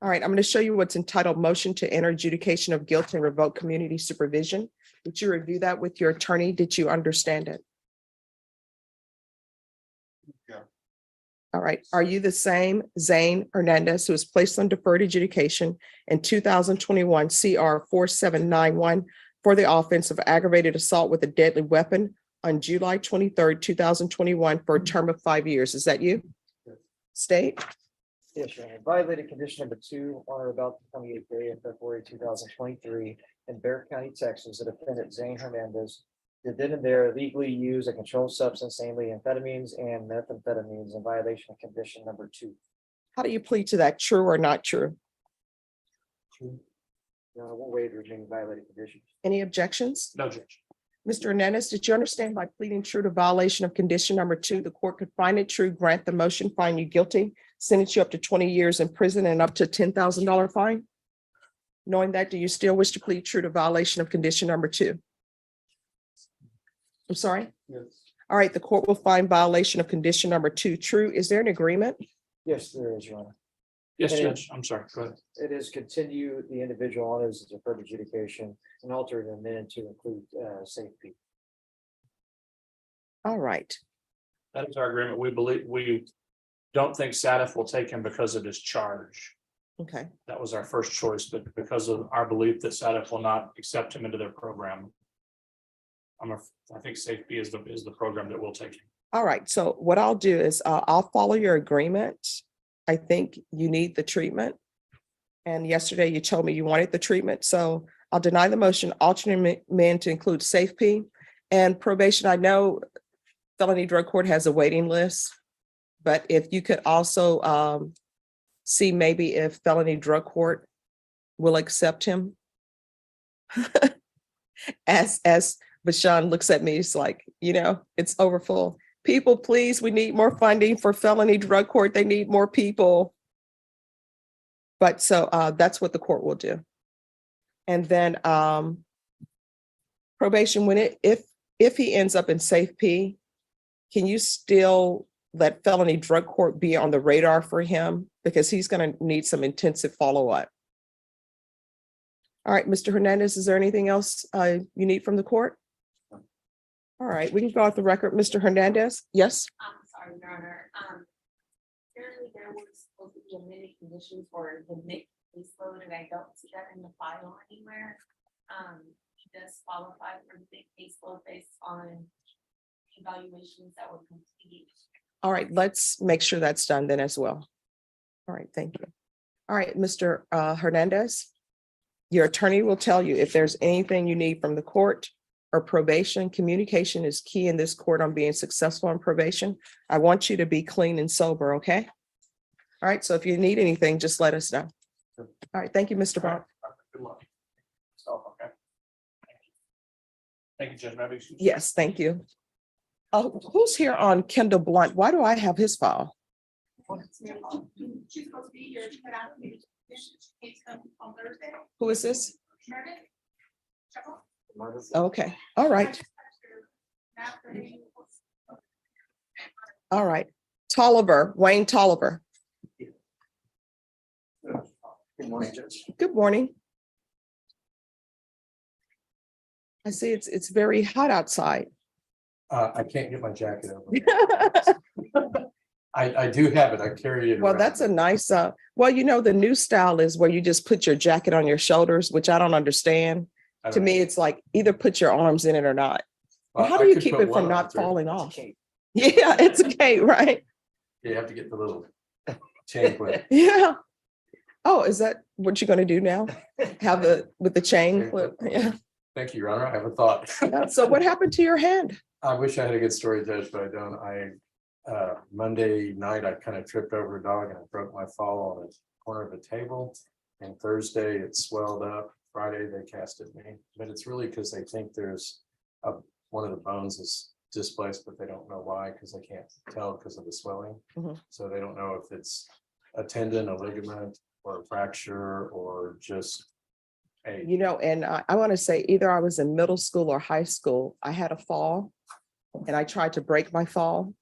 All right, I'm going to show you what's entitled Motion to Enter Adjudication of Guilt and Revoke Community Supervision. Did you review that with your attorney? Did you understand it? Yeah. All right. Are you the same Zane Hernandez who was placed on deferred adjudication in 2021 CR 4791 for the offense of aggravated assault with a deadly weapon on July 23rd, 2021 for a term of 5 years? Is that you? Yes. State? Yes, Your Honor. Violated condition number 2 on or about the 28th day of February 2023 in Bear County, Texas. The defendant Zane Hernandez did then and there illegally use a controlled substance, namely amphetamines and methamphetamines, in violation of condition number 2. How do you plead to that? True or not true? Your Honor, we'll waive the remaining violated conditions. Any objections? No, Judge. Mr. Hernandez, did you understand by pleading true to violation of condition number 2, the court could find it true, grant the motion, find you guilty, sentence you up to 20 years in prison and up to $10,000 fine? Knowing that, do you still wish to plead true to violation of condition number 2? I'm sorry? Yes. All right, the court will find violation of condition number 2 true. Is there an agreement? Yes, there is, Your Honor. Yes, And it- Judge. I'm sorry. Go ahead. It is continue the individual on his deferred adjudication and alter it amended to include safety. All right. That is our agreement. We don't think SADF will take him because of his charge. Okay. That was our first choice, but because of our belief that SADF will not accept him into their program. I think safety is the program that will take him. All right. So what I'll do is I'll follow your agreement. I think you need the treatment. And yesterday you told me you wanted the treatment. So I'll deny the motion, alternate men to include safety and probation. I know felony drug court has a waiting list, but if you could also see maybe if felony drug court will accept him. As Bashan looks at me, it's like, it's overfull. People, please, we need more funding for felony drug court. They need more people. But so that's what the court will do. And then probation, if he ends up in safe P, can you still let felony drug court be on the radar for him? Because he's going to need some intensive follow-up. All right, Mr. Hernandez, is there anything else you need from the court? All right, we can go off the record. Mr. Hernandez, yes? I'm sorry, Your Honor. Apparently there was supposed to be amended conditions for the mixed caseload, and I don't see that in the file anywhere. He does qualify for the mixed caseload based on evaluations that were completed. All right, let's make sure that's done then as well. All right, thank you. All right, Mr. Hernandez, your attorney will tell you if there's anything you need from the court or probation. Communication is key in this court on being successful in probation. I want you to be clean and sober, okay? All right, so if you need anything, just let us know. All right, thank you, Mr. Bond. Good luck. Okay. Thank you, Judge. May I be excused? Yes, thank you. Who's here on Kendall Blunt? Why do I have his file? She's supposed to be here. She put out the case on Thursday. Who is this? Meredith? Okay, all right, all right. Tolliver, Wayne Tolliver. Good morning, Judge. Good morning. I see it's very hot outside. I can't get my jacket over. I do have it. I carry it. Well, around. that's a nice, the new style is where you just put your jacket on your shoulders, which I don't understand. I To don't me, know. it's like either put your arms in it or not. Well, How I do you could keep put it from one not on through. falling off? Yeah, it's okay, right? You have to get the little chain clip. Yeah. Oh, is that what you're gonna do now? Have with the chain clip? Yeah. Thank you, Your Honor. I have a thought. So what happened to your hand? I wish I had a good story, Judge, but I don't. Monday night, I kind of tripped over a dog and I broke my fall on the corner of a table. And Thursday it swelled up. Friday they casted me, but it's really because they think there's one of the bones is displaced, but they don't know why, because they can't tell because of the swelling. Mhm. So they don't know if it's a tendon, a ligament, or a fracture, or just a. And I want to say either I was in middle school or high school, I had a fall and I tried to break my fall.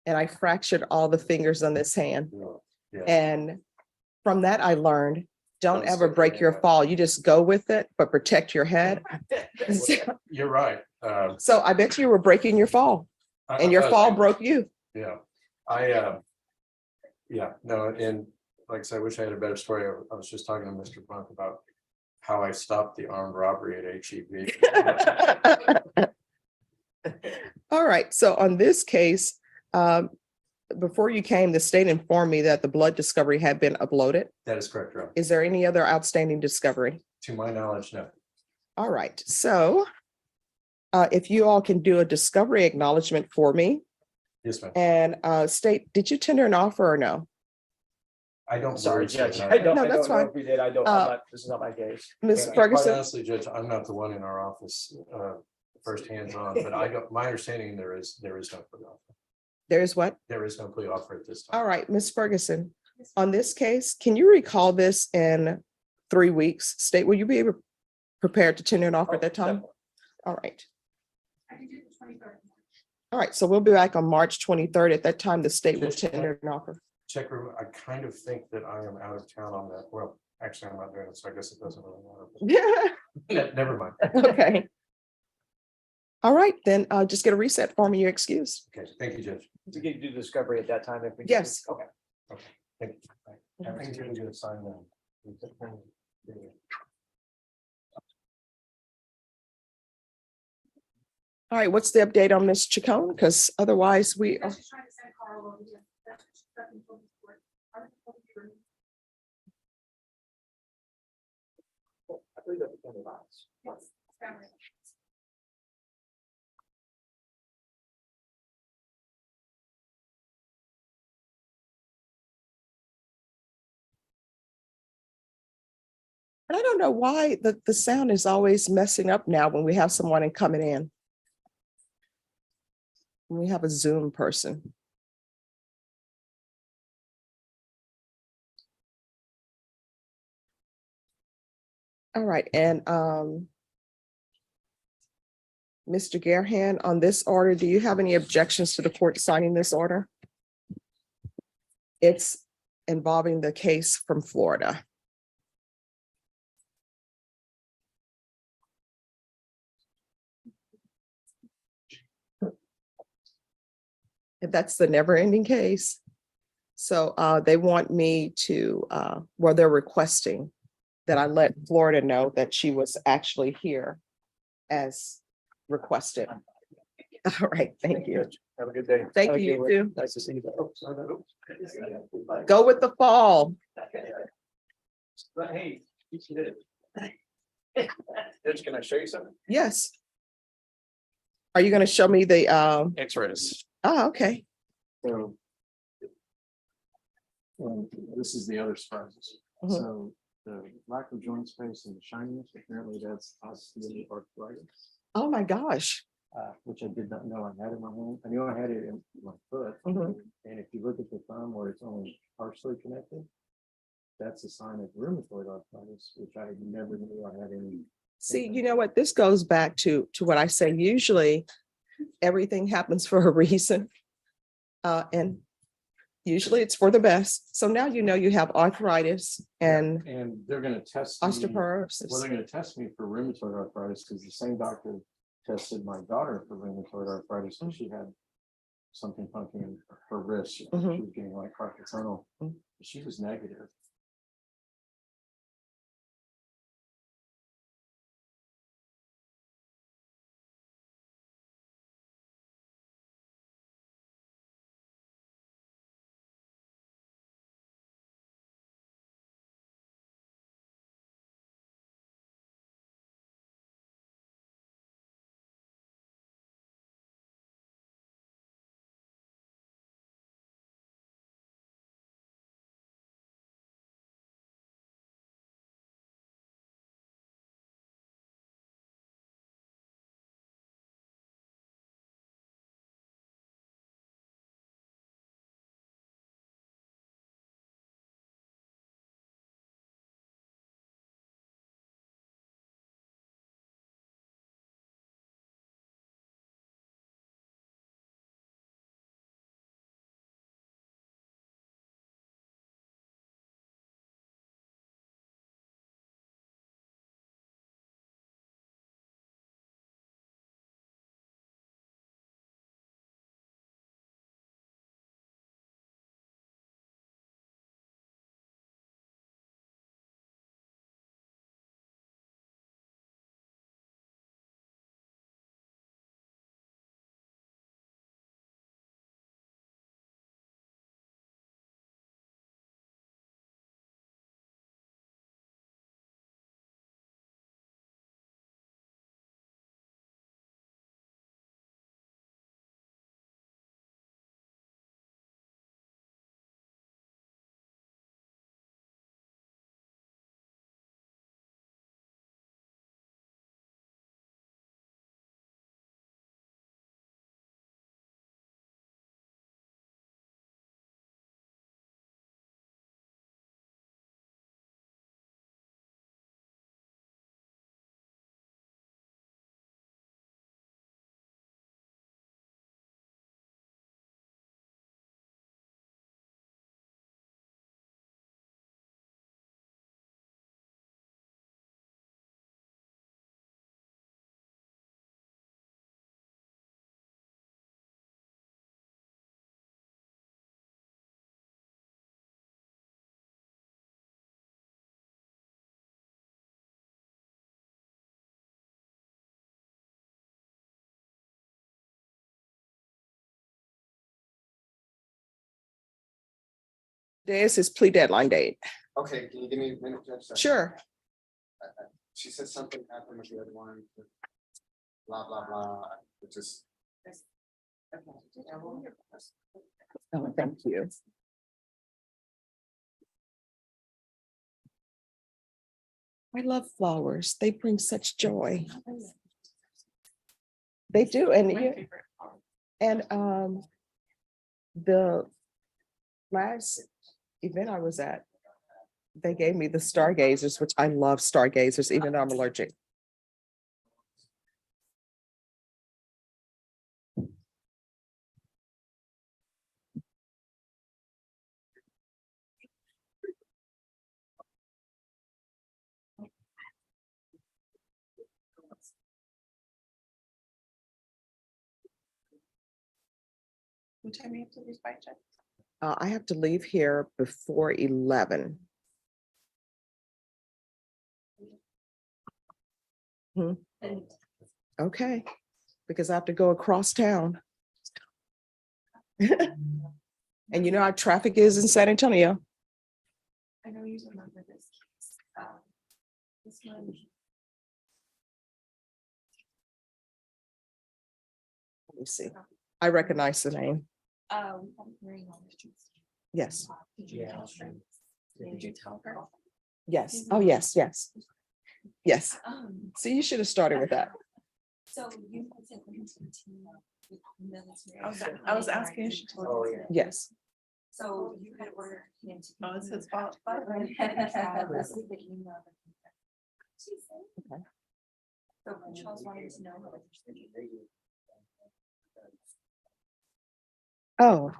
And I fractured all the fingers on this hand. Yeah. And from that, I learned don't ever break your fall. You just go with it, but protect your head. You're right. So I bet you were breaking your fall and your fall broke you. Yeah, yeah, no, and like I said, I wish I had a better story. I was just talking to Mr. Blunt about how I stopped the armed robbery at HEB. All right, so on this case, before you came, the state informed me that the blood discovery had been uploaded. That is correct, Rob. Is there any other outstanding discovery? To my knowledge, no. All right, so if you all can do a discovery acknowledgement for me Yes, ma'am. and state, did you tender an offer or no? I don't. Sorry, believe so, Judge. no. I don't No, know that's fine. if we did. I don't, this is not my case. Ms. Quite Ferguson? honestly, Judge, I'm not the one in our office, first hands on, but I don't, my understanding there is no plea offer. There is what? There is no plea offer at this time. All right, Ms. Ferguson, on this case, can you recall this in 3 weeks? State, will you be prepared to tender an offer at that time? All right. All right, so we'll be back on March 23rd. At that time, the state will tender an offer. Check room, I kind of think that I am out of town on that. Well, actually, I'm not doing it, so I guess it doesn't really matter. Yeah. Never mind. Okay. All right, then just get a reset form and you're excused. Okay, thank you, Judge. We can do discovery at that time if we. Yes. Okay. Thank you. Everything's gonna get assigned then. All right, what's the update on Ms. Chacon? Because otherwise we are. I believe that became a box. And I don't know why the sound is always messing up now when we have someone coming in. When we have a Zoom person. All right, and Mr. Garhan, on this order, do you have any objections to the court signing this order? It's involving the case from Florida. That's the never-ending case. So they want me to, well, they're requesting that I let Florida know that she was actually here as requested. All right, thank you. Have a good day. Thank you, you too. Nice to see you. Go with the fall. But hey, you did it. Judge, can I show you something? Yes. Are you going to show me the, X-rays. oh, okay. So. This is the other spices. Mhm. So the lack of joint space and the shininess, apparently that's osteoarthritis, Oh, my gosh. which I did not know I had in my hand. I knew I had it in my foot. Mhm. And if you look at the thumb where it's only partially connected, that's a sign of rheumatoid arthritis, which I never knew I had any. See, you know what? This goes back to what I say. Usually everything happens for a reason. And usually it's for the best. So now you know you have arthritis and And they're gonna test. me- Well, osteoporosis. they're gonna test me for rheumatoid arthritis because the same doctor tested my daughter for rheumatoid arthritis, and she had something funky in her wrist. She Mhm. was getting like carpal tunnel. Mhm. She was negative. Today is his plea deadline date. Okay, can you give me a minute, Judge? Sorry. Sure. She said something happened with the other one. Blah, blah, blah, it just. Oh, thank you. I love flowers. They bring such joy. They do, and the last event I was at, they gave me the stargazers, which I love stargazers, even though I'm allergic. What time do you have to leave by, Jen? I have to leave here before 11. Okay, because I have to go across town. And you know how traffic is in San Antonio. I know you remember this. This one. Let me see. I recognize the name. Yes. Did you tell her? Yes. Oh, yes, yes. Yes. See, you should have started with that. So you. I was asking if she told you. Yes. So you had ordered him to. Oh, it's his fault. Okay. So Charles wanted to know. Oh,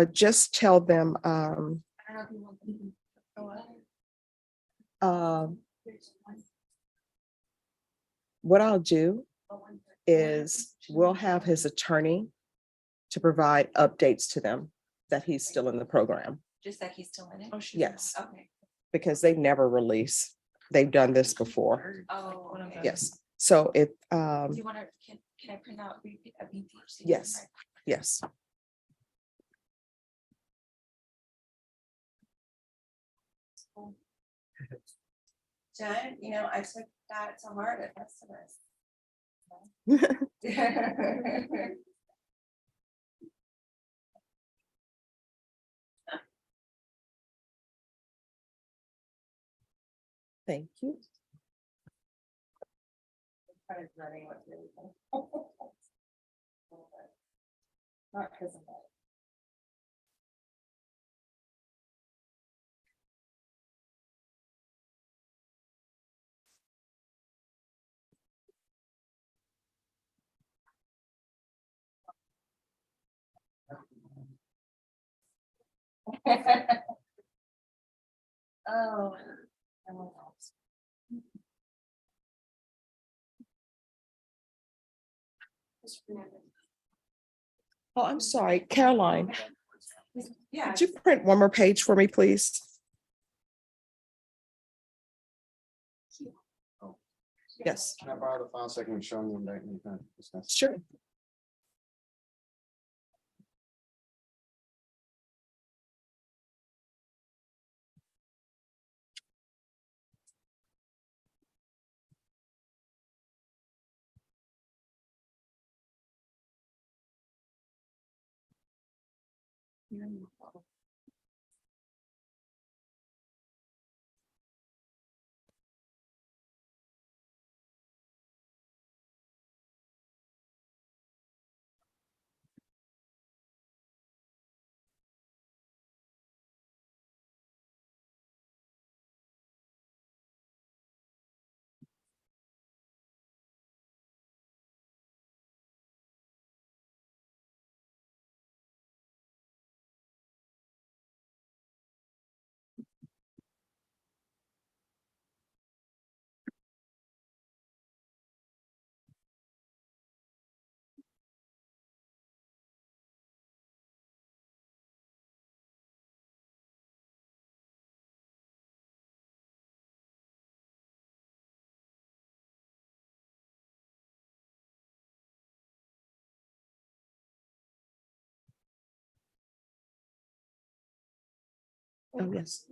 just tell them, I don't know if you want them to go up. what I'll do is we'll have his attorney to provide updates to them that he's still in the program. Just that he's still in it? Yes, Okay. because they never release. They've done this before. Oh, okay. Yes. So if, Do you want to, can I print out a BPC? yes, yes. Jen, you know, I took that to heart at Festivus. Thank you. Kind of running what's really fun. Not because of that. Oh. Oh, I'm sorry, Caroline, Yeah. could you print one more page for me, please? Yes, Can I borrow the file so I can show them the indictment? sure. Oh, yes.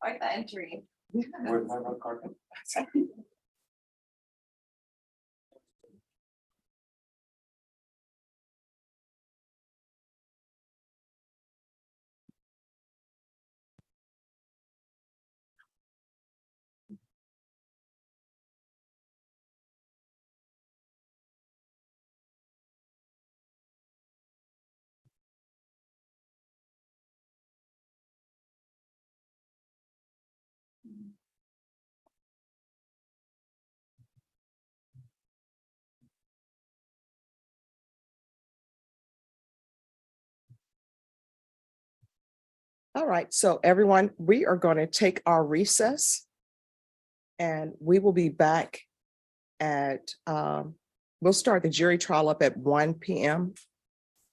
Like the entry. Where's my note card? All right, so everyone, we are going to take our recess. And we will be back at, we'll start the jury trial up at 1 p.m.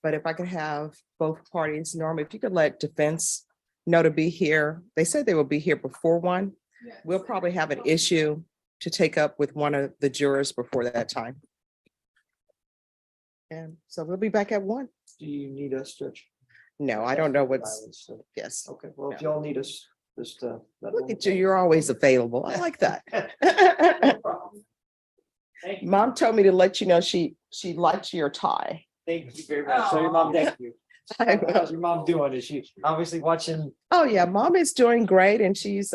But if I could have both parties, Norma, if you could let defense know to be here. They said they will be here before 1. We'll probably have an issue to take up with one of the jurors before that time. And so we'll be back at 1. Do you need us to? No, I don't know what's, Violence, so- yes. Okay, well, if y'all need us, just let Look me at you, you're always available. I like that. Thank you. Mom told me to let you know she liked your tie. Thank you very much. So your mom, thank you. I will. How's your mom doing? Is she obviously watching? Oh, yeah, mom is doing great and she's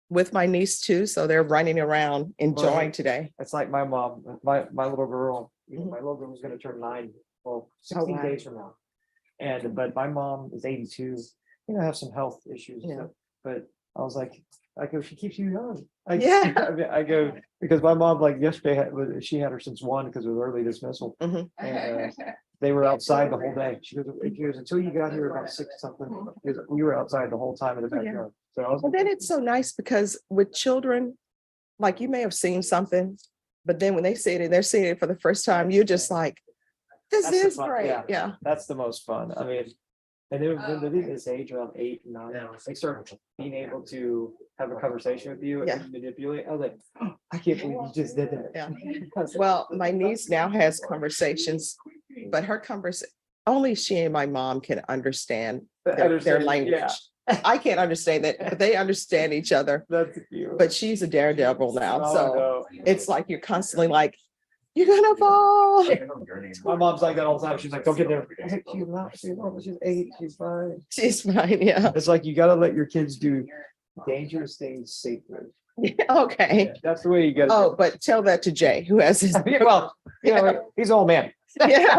with my niece too, so they're running around enjoying Right. today. It's like my mom, my little girl, my little girl was gonna turn 9, well, 16 wow. days from now. And, but my mom is 82, have some health issues, and Yeah. stuff, but I was like, I go, she keeps you young. I Yeah. go, because my mom, like yesterday, she had her since 1 because of early dismissal. Mhm. And they were outside the whole day. She goes, until you got here about 6 something, because we were outside the whole time in the Oh, yeah. backyard. So I was. And then it's so nice because with children, like you may have seen something, but then when they see it and they're seeing it for the first time, you're just like, this That's the is fun, great. yeah. Yeah. That's the most fun. I mean, and then when they're this age around 8 and 9, they start being able to have a conversation with you Yeah. and manipulate. I was like, oh, I can't believe you just did that. Yeah. Well, my niece now has conversations, but her only she and my mom can understand their language. Yeah. I can't understand that, but they understand each other. That's cute. But she's a daredevil now, Oh, so no. it's like you're constantly like, you're gonna fall. My mom's like that all the time. She's like, don't get there. She's not, she's 8, she's fine. She's fine, yeah. It's like you gotta let your kids do dangerous things safely. Okay. That's the way you gotta. Oh, but tell that to Jay, who has his. Well, he's an old man. Yeah.